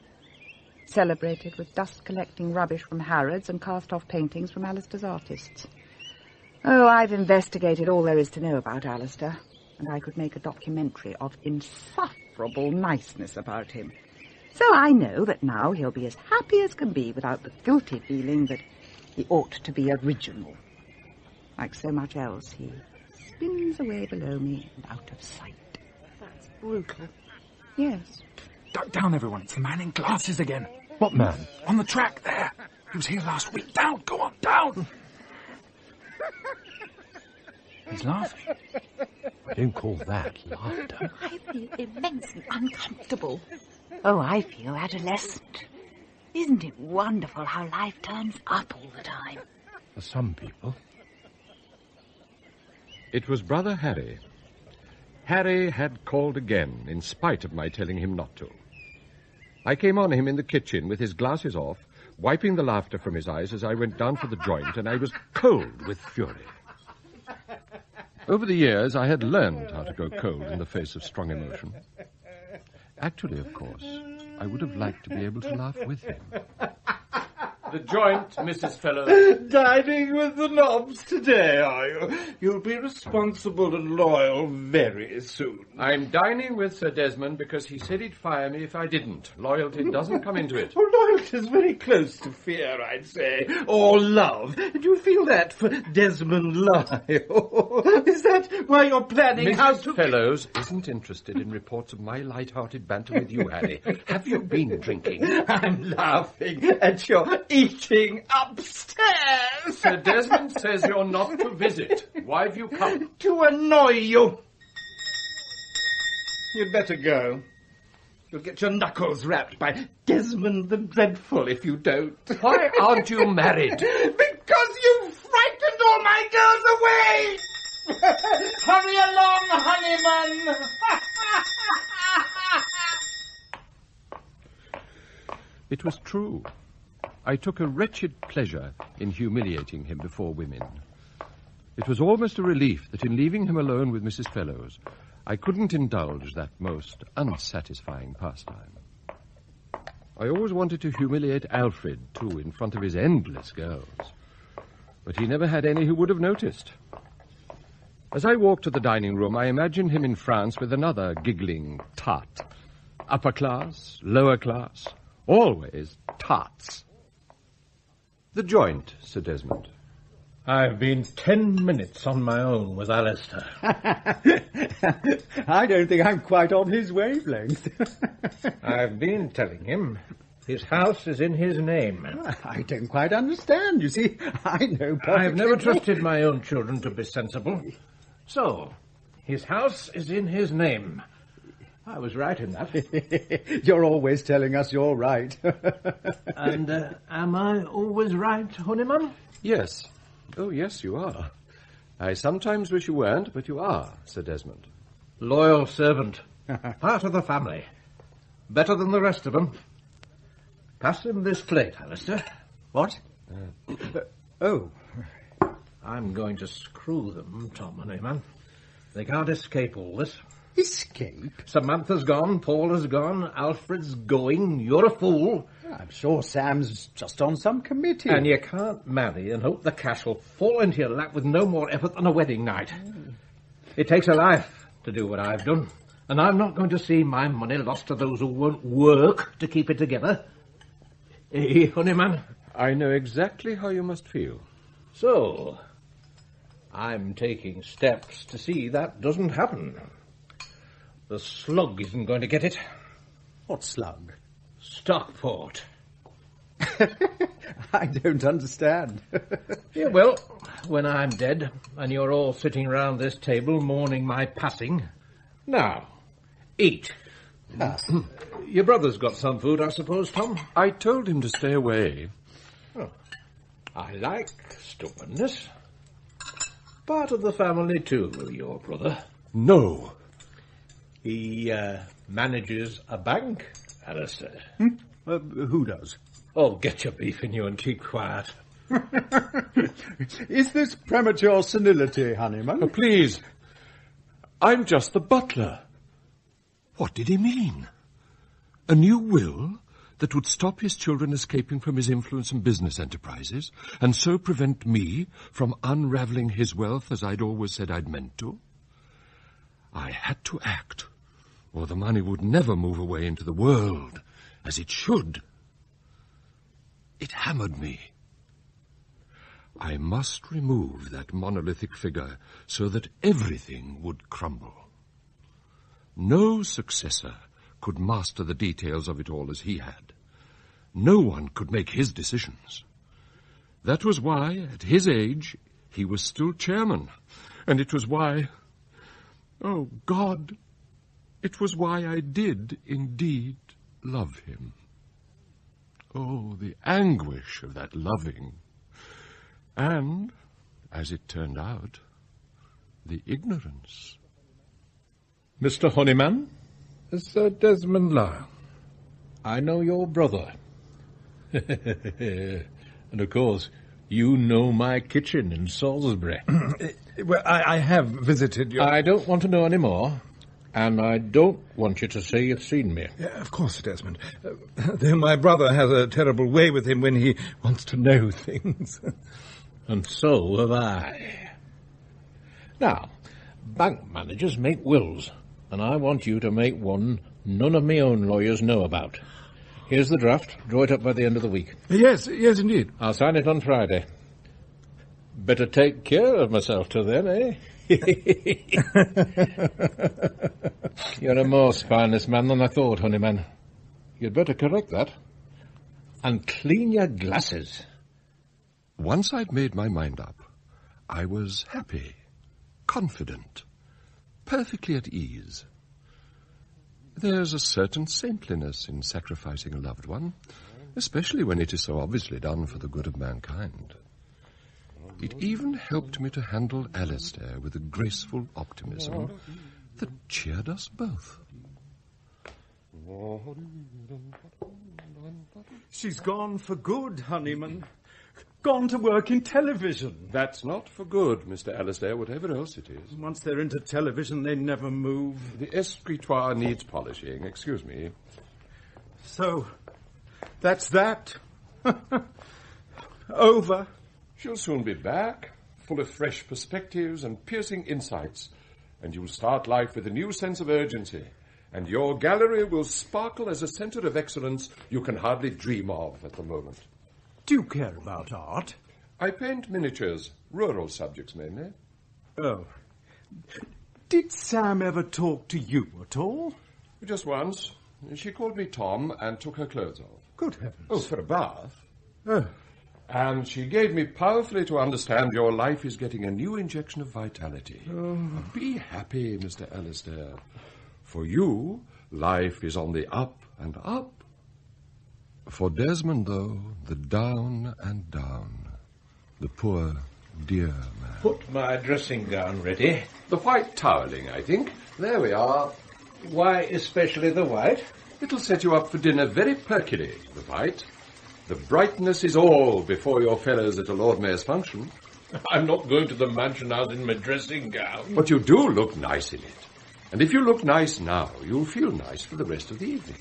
Celebrated with dust-collecting rubbish from Harrods and cast-off paintings from Alistair's artists. Oh, I've investigated all there is to know about Alistair, and I could make a documentary of insufferable niceness about him. So I know that now he'll be as happy as can be without the guilty feeling that he ought to be original. Like so much else, he spins away below me and out of sight. That's brutal. Yes. Duck down, everyone. It's the man in glasses again. What man? On the track there. He was here last week. Down, go on, down. He's laughing. I don't call that laughter. I feel immensely uncomfortable. Oh, I feel adolescent. Isn't it wonderful how life turns up all the time? For some people. It was Brother Harry. Harry had called again, in spite of my telling him not to. I came on him in the kitchen with his glasses off, wiping the laughter from his eyes as I went down for the joint, and I was cold with fury. Over the years, I had learned how to go cold in the face of strong emotion. Actually, of course, I would have liked to be able to laugh with him. The joint, Mrs. Fellows. Dining with the Knobs today, are you? You'll be responsible and loyal very soon. I'm dining with Sir Desmond because he said he'd fire me if I didn't. Loyalty doesn't come into it. Oh, loyalty's very close to fear, I'd say. Or love. Do you feel that for Desmond Lyle? Is that why you're planning how to... Mrs. Fellows isn't interested in reports of my light-hearted banter with you, Harry. Have you been drinking? I'm laughing at your eating upstairs. Sir Desmond says you're not to visit. Why have you come? To annoy you. You'd better go. You'll get your knuckles rapped by Desmond the Dreadful if you don't. Why aren't you married? Because you frightened all my girls away! Hurry along, Honeyman! It was true. I took a wretched pleasure in humiliating him before women. It was almost a relief that in leaving him alone with Mrs. Fellows, I couldn't indulge that most unsatisfying pastime. I always wanted to humiliate Alfred, too, in front of his endless girls. But he never had any who would have noticed. As I walked to the dining room, I imagined him in France with another giggling tart. Upper class, lower class, always tarts. The joint, Sir Desmond. I've been 10 minutes on my own with Alistair. I don't think I'm quite on his wavelength. I've been telling him his house is in his name. I don't quite understand. You see, I know perfectly. I've never trusted my own children to be sensible. So, his house is in his name. I was right in that. You're always telling us you're right. And am I always right, Honeyman? Yes. Oh, yes, you are. I sometimes wish you weren't, but you are, Sir Desmond. Loyal servant. Part of the family. Better than the rest of them. Pass him this plate, Alistair. What? Oh. I'm going to screw them, Tom Honeyman. They can't escape all this. Escape? Samantha's gone, Paula's gone, Alfred's going. You're a fool. I'm sure Sam's just on some committee. And you can't marry and hope the cash will fall into your lap with no more effort than a wedding night. It takes a life to do what I've done, and I'm not going to see my money lost to those who won't work to keep it together. Eh, Honeyman? I know exactly how you must feel. So, I'm taking steps to see that doesn't happen. The slug isn't going to get it. What slug? Stockport. I don't understand. Yeah, well, when I'm dead and you're all sitting round this table mourning my passing, now, eat. Your brother's got some food, I suppose, Tom? I told him to stay away. Oh, I like stubbornness. Part of the family, too, your brother. No. He manages a bank, Alistair. Who does? Oh, get your beef in you and keep quiet. Is this premature senility, Honeyman? Oh, please. I'm just the butler. What did he mean? A new will that would stop his children escaping from his influence and business enterprises, and so prevent me from unravelling his wealth as I'd always said I'd meant to? I had to act, or the money would never move away into the world as it should. It hammered me. I must remove that monolithic figure so that everything would crumble. No successor could master the details of it all as he had. No one could make his decisions. That was why, at his age, he was still chairman, and it was why... Oh, God, it was why I did indeed love him. Oh, the anguish of that loving. And, as it turned out, the ignorance. Mr. Honeyman, Sir Desmond Lyle. I know your brother. And, of course, you know my kitchen in Salisbury. Well, I have visited your... I don't want to know any more, and I don't want you to say you've seen me. Yeah, of course, Desmond. Though my brother has a terrible way with him when he wants to know things. And so have I. Now, bank managers make wills, and I want you to make one none of my own lawyers know about. Here's the draft. Draw it up by the end of the week. Yes, indeed. I'll sign it on Friday. Better take care of myself till then, eh? You're a more spineless man than I thought, Honeyman. You'd better correct that. And clean your glasses. Once I'd made my mind up, I was happy, confident, perfectly at ease. There's a certain saintliness in sacrificing a loved one, especially when it is so obviously done for the good of mankind. It even helped me to handle Alistair with a graceful optimism that cheered us both. She's gone for good, Honeyman. gone to work in television. That's not for good, Mr. Alistair, whatever else it is. Once they're into television, they never move. The escritoire needs polishing. Excuse me. So, that's that. Over. She'll soon be back, full of fresh perspectives and piercing insights, and you'll start life with a new sense of urgency, and your gallery will sparkle as a centre of excellence you can hardly dream of at the moment. Do you care about art? I paint miniatures, rural subjects mainly. Oh. Did Sam ever talk to you at all? Just once. She called me Tom and took her clothes off. Good heavens. Oh, for a bath. Oh. And she gave me powerfully to understand your life is getting a new injection of vitality. Oh. Be happy, Mr. Alistair. For you, life is on the up and up. For Desmond, though, the down and down. The poor, dear man. Put my dressing gown ready. The white toweling, I think. There we are. Why especially the white? It'll set you up for dinner very perkily, the white. The brightness is all before your fellows at a Lord Mayor's function. I'm not going to the mansion house in my dressing gown. But you do look nice in it. And if you look nice now, you'll feel nice for the rest of the evening.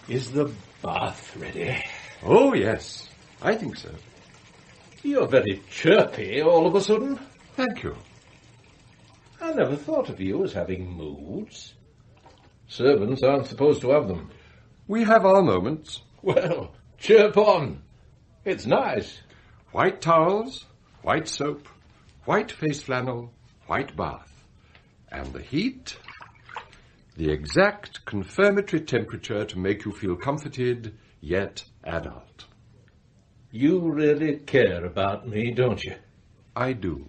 Is the bath ready? Oh, yes. I think so. You're very chirpy all of a sudden. Thank you. I never thought of you as having moods. Servants aren't supposed to have them. We have our moments. Well, chirp on. It's nice. White towels, white soap, white face flannel, white bath. And the heat, the exact confirmatory temperature to make you feel comforted, yet adult. You really care about me, don't you? I do.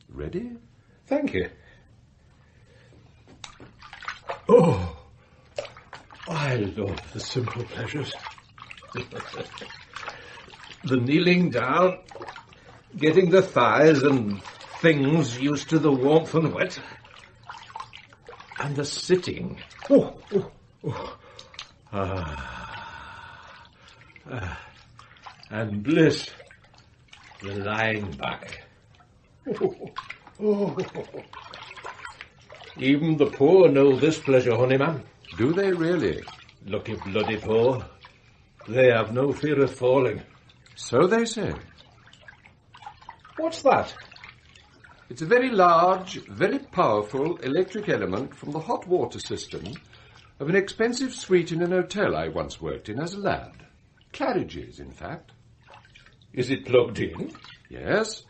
Ready? Thank you. Oh, I love the simple pleasures. The kneeling down, getting the thighs and things used to the warmth and wet, and the sitting. And bliss, the lying back. Even the poor know this pleasure, Honeyman. Do they really? Lucky bloody poor. They have no fear of falling. So they say. What's that? It's a very large, very powerful electric element from the hot water system of an expensive suite in an hotel I once worked in as a lad. Claridge's, in fact. Is it plugged in? Yes.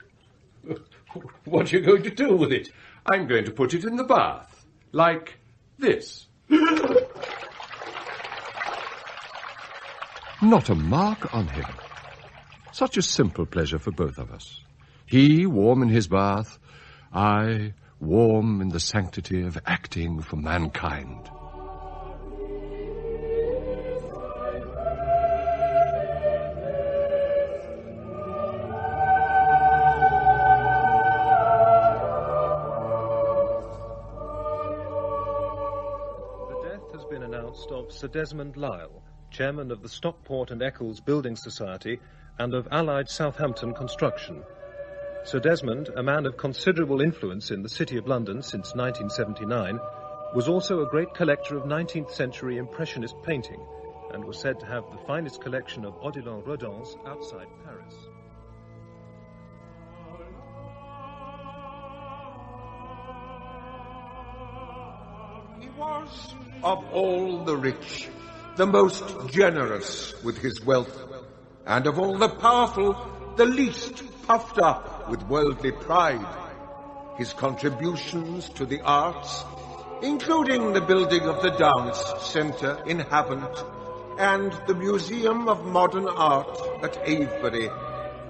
What are you going to do with it? I'm going to put it in the bath. Like this. Not a mark on him. Such a simple pleasure for both of us. He warm in his bath, I warm in the sanctity of acting for mankind. Of Sir Desmond Lyle, chairman of the Stockport and Eccles Building Society and of Allied Southampton Construction. Sir Desmond, a man of considerable influence in the City of London since 1979, was also a great collector of 19th century Impressionist painting and was said to have the finest collection of Odilon Rodins outside Paris. He was, of all the rich, the most generous with his wealth, and of all the powerful, the least puffed up with worldly pride. His contributions to the arts, including the building of the Dance Centre in Hammond and the Museum of Modern Art at Avebury,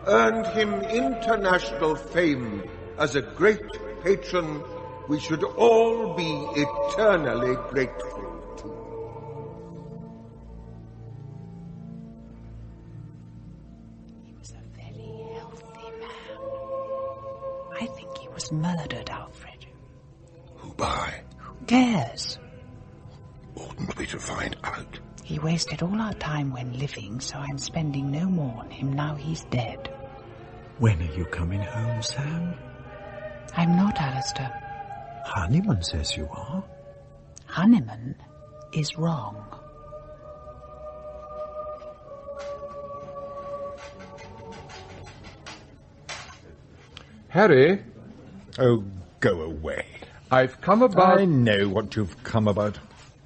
earned him international fame as a great patron we should all be eternally grateful to. He was a very healthy man. I think he was murdered, Alfred. Who by? Who cares? Oughtn't we to find out? He wasted all our time when living, so I'm spending no more on him now he's dead. When are you coming home, Sam? I'm not, Alistair. Honeyman says you are. Honeyman is wrong. Harry? Oh, go away. I've come about... I know what you've come about.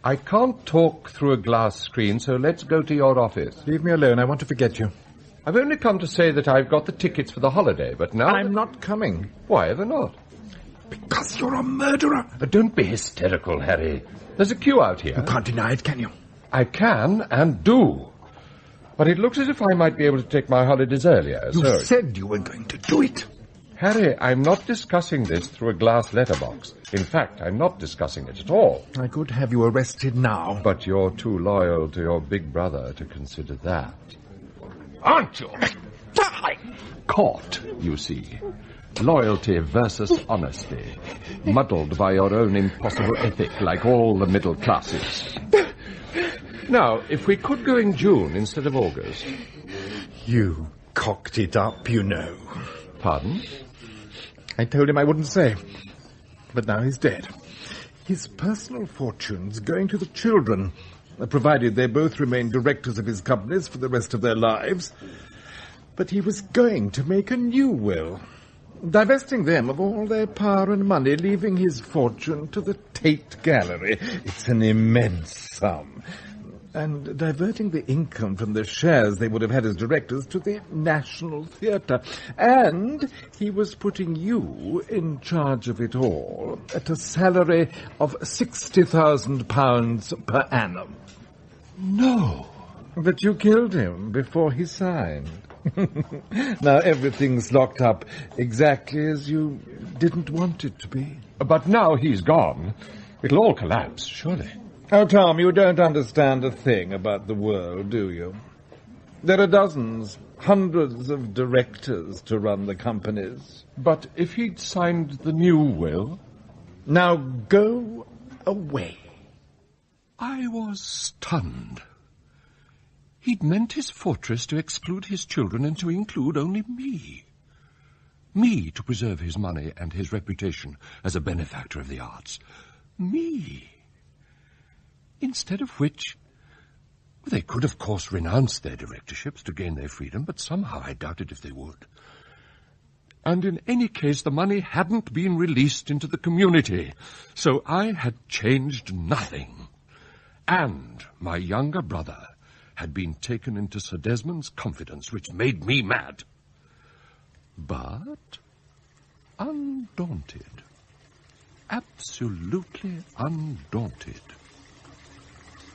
I can't talk through a glass screen, so let's go to your office. Leave me alone. I want to forget you. I've only come to say that I've got the tickets for the holiday, but now... I'm not coming. Why ever not? Because you're a murderer. Don't be hysterical, Harry. There's a queue out here. You can't deny it, can you? I can and do. But it looks as if I might be able to take my holidays earlier. You said you were going to do it. Harry, I'm not discussing this through a glass letterbox. In fact, I'm not discussing it at all. I could have you arrested now. But you're too loyal to your big brother to consider that. Aren't you? Caught, you see. Loyalty versus honesty. Muddled by your own impossible ethic like all the middle classes. Now, if we could go in June instead of August... You cocked it up, you know. Pardon? I told him I wouldn't say. But now he's dead. His personal fortune's going to the children, provided they both remain directors of his companies for the rest of their lives. But he was going to make a new will, divesting them of all their power and money, leaving his fortune to the Tate Gallery. It's an immense sum. And diverting the income from the shares they would have had as directors to the National Theatre. And he was putting you in charge of it all at a salary of £60,000 per annum. No. But you killed him before he signed. Now everything's locked up exactly as you didn't want it to be. But now he's gone. It'll all collapse, surely. Oh, Tom, you don't understand a thing about the world, do you? There are dozens, hundreds of directors to run the companies. But if he'd signed the new will... Now go away. I was stunned. He'd meant his fortress to exclude his children and to include only me. Me to preserve his money and his reputation as a benefactor of the arts. Me. Instead of which, they could, of course, renounce their directorships to gain their freedom, but somehow I doubted if they would. And in any case, the money hadn't been released into the community, so I had changed nothing. And my younger brother had been taken into Sir Desmond's confidence, which made me mad. But undaunted. Absolutely undaunted.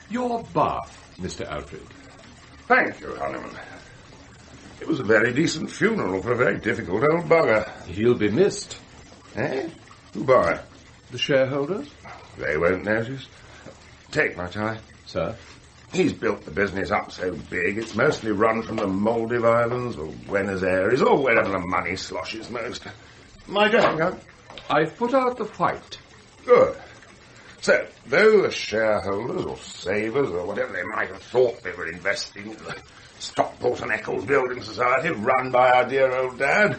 Your bath, Mr. Alfred. Thank you, Honeyman. It was a very decent funeral for a very difficult old bugger. He'll be missed. Eh? Who by? The shareholders? They won't notice. Take my tie. Sir? He's built the business up so big, it's mostly run from the Maldive Islands or Buenos Aires or wherever the money sloshes most. My dang, I've put out the white. Good. So, though the shareholders or savers or whatever they might have thought they were investing in the Stockport and Eccles Building Society run by our dear old dad,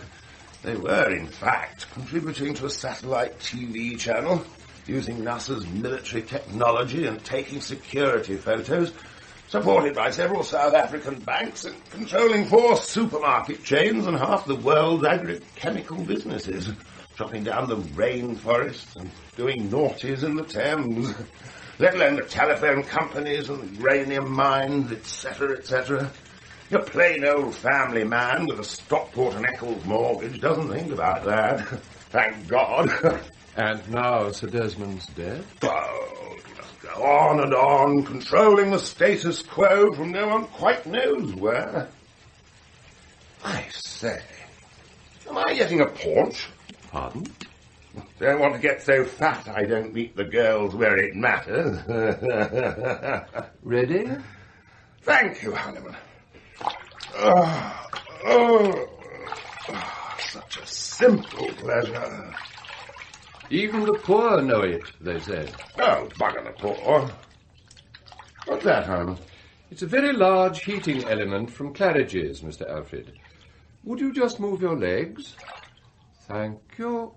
they were, in fact, contributing to a satellite TV channel, using NASA's military technology and taking security photos, supported by several South African banks and controlling 4 supermarket chains and half the world's agrochemical businesses, chopping down the rainforests and doing naughties in the Thames, let alone the telephone companies and the uranium mines, etc., etc. Your plain old family man with a Stockport and Eccles mortgage doesn't think about that. Thank God. And now Sir Desmond's dead? Oh, just go on and on, controlling the status quo from no one quite knows where. I say, am I getting a paunch? Pardon? Don't want to get so fat I don't meet the girls where it matters. Ready? Thank you, Honeyman. Such a simple pleasure. Even the poor know it, they say. Oh, bugger the poor. What's that, Honeyman? It's a very large heating element from Claridge's, Mr. Alfred. Would you just move your legs? Thank you.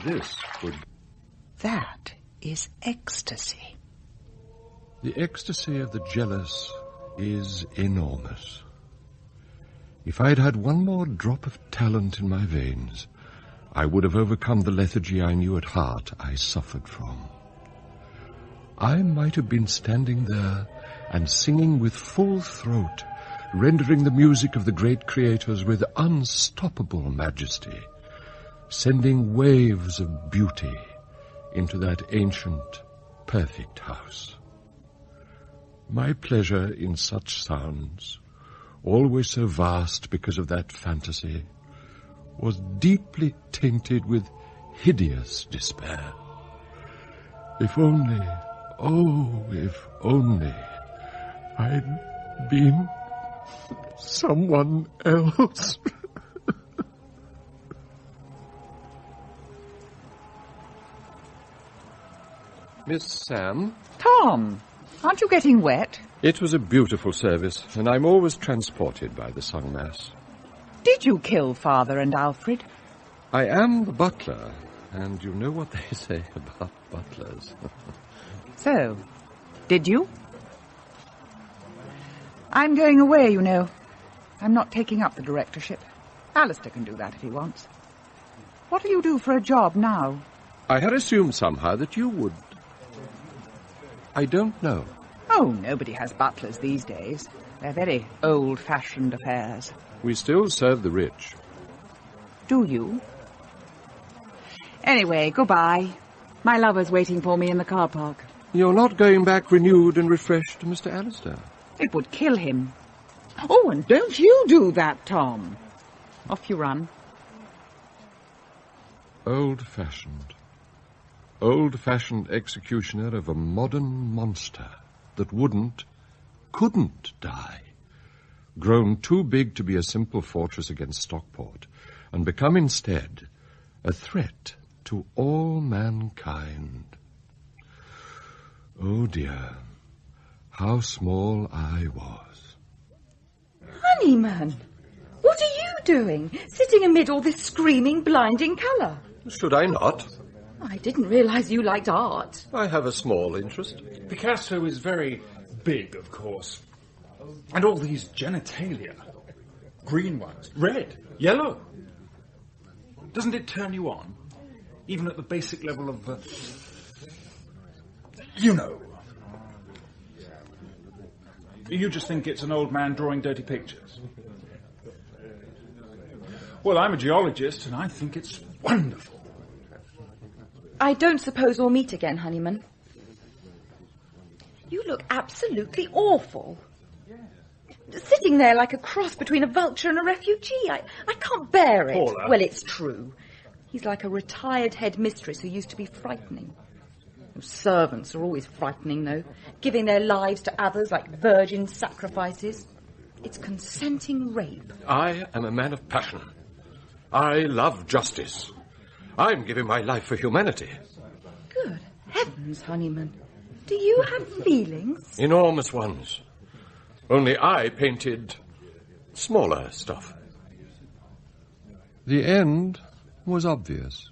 This would... That is ecstasy. The ecstasy of the jealous is enormous. If I'd had one more drop of talent in my veins, I would have overcome the lethargy I knew at heart I suffered from. I might have been standing there and singing with full throat, rendering the music of the great creators with unstoppable majesty, sending waves of beauty into that ancient, perfect house. My pleasure in such sounds, always so vast because of that fantasy, was deeply tainted with hideous despair. If only, oh, if only I'd been someone else. Miss Sam? Tom, aren't you getting wet? It was a beautiful service, and I'm always transported by the sung mass. Did you kill Father and Alfred? I am the butler, and you know what they say about butlers. So, did you? I'm going away, you know. I'm not taking up the directorship. Alistair can do that if he wants. What do you do for a job now? I had assumed somehow that you would. I don't know. Oh, nobody has butlers these days. They're very old-fashioned affairs. We still serve the rich. Do you? Anyway, goodbye. My lover's waiting for me in the car park. You're not going back renewed and refreshed to Mr. Alistair? It would kill him. Oh, and don't you do that, Tom. Off you run. Old-fashioned. Old-fashioned executioner of a modern monster that couldn't die. Grown too big to be a simple fortress against Stockport, and become instead a threat to all mankind. Oh dear, how small I was. Honeyman, what are you doing, sitting amid all this screaming, blinding colour? Should I not? I didn't realise you liked art. I have a small interest. Picasso is very big, of course. And all these genitalia. Green ones, red, yellow. Doesn't it turn you on? Even at the basic level of... you know. You just think it's an old man drawing dirty pictures. Well, I'm a geologist, and I think it's wonderful. I don't suppose we'll meet again, Honeyman. You look absolutely awful. Sitting there like a cross between a vulture and a refugee. I can't bear it. Paula. Well, it's true. He's like a retired headmistress who used to be frightening. Servants are always frightening, though, giving their lives to others like virgin sacrifices. It's consenting rape. I am a man of passion. I love justice. I'm giving my life for humanity. Good heavens, Honeyman. Do you have feelings? Enormous ones. Only I painted smaller stuff. The end was obvious.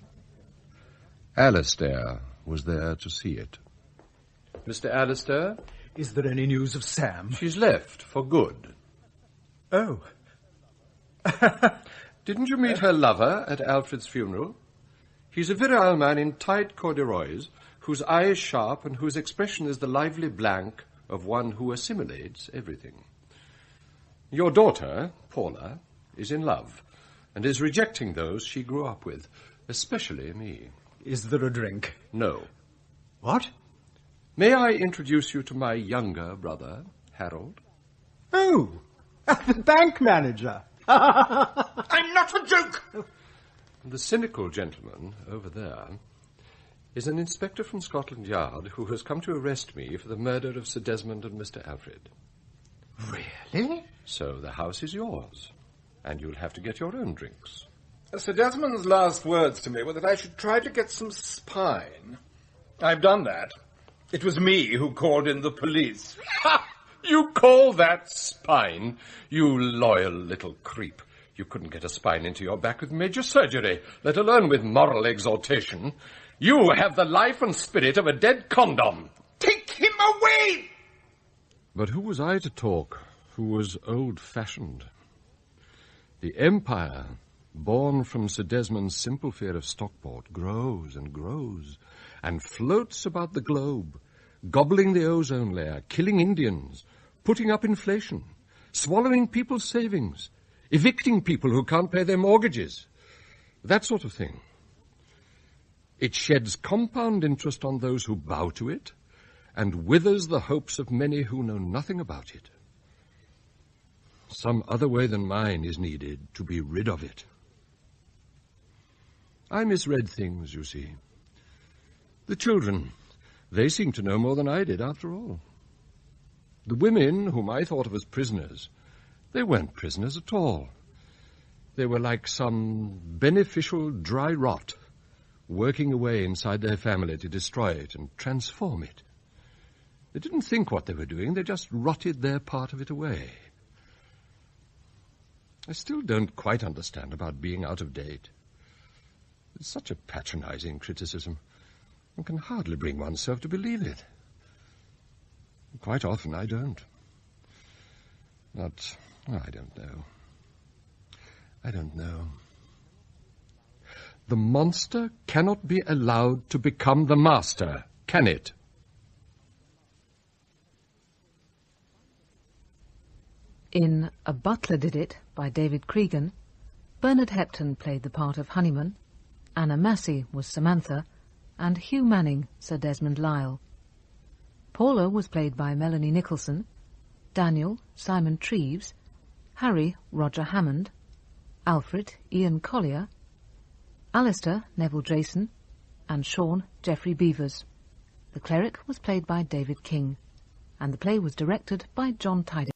Alistair was there to see it. Mr. Alistair? Is there any news of Sam? She's left for good. Oh. Didn't you meet her lover at Alfred's funeral? He's a virile man in tight corduroys, whose eye is sharp and whose expression is the lively blank of one who assimilates everything. Your daughter, Paula, is in love, and is rejecting those she grew up with, especially me. Is there a drink? No. What? May I introduce you to my younger brother, Harold? Oh, the bank manager. I'm not a joke! The cynical gentleman over there is an inspector from Scotland Yard who has come to arrest me for the murder of Sir Desmond and Mr. Alfred. Really? So the house is yours, and you'll have to get your own drinks. Sir Desmond's last words to me were that I should try to get some spine. I've done that. It was me who called in the police. Ha! You call that spine? You loyal little creep. You couldn't get a spine into your back with major surgery, let alone with moral exaltation. You have the life and spirit of a dead condom. Take him away! But who was I to talk, who was old-fashioned? The empire, born from Sir Desmond's simple fear of Stockport, grows and grows, and floats about the globe, gobbling the ozone layer, killing Indians, putting up inflation, swallowing people's savings, evicting people who can't pay their mortgages, that sort of thing. It sheds compound interest on those who bow to it, and withers the hopes of many who know nothing about it. Some other way than mine is needed to be rid of it. I misread things, you see. The children, they seem to know more than I did, after all. The women, whom I thought of as prisoners, they weren't prisoners at all. They were like some beneficial dry rot, working away inside their family to destroy it and transform it. They didn't think what they were doing, they just rotted their part of it away. I still don't quite understand about being out of date. It's such a patronizing criticism. One can hardly bring oneself to believe it. Quite often I don't. But, I don't know. I don't know. The monster cannot be allowed to become the master, can it? In A Butler Did It, by David Cregan, Bernard Hepton played the part of Honeyman, Anna Massey was Samantha, and Hugh Manning, Sir Desmond Lyle. Paula was played by Melanie Nicholson, Daniel, Simon Treves, Harry, Roger Hammond, Alfred, Ian Collier, Alistair, Neville Jason, and Sean, Geoffrey Beevers. The Cleric was played by David King, and the play was directed by John Tydeman.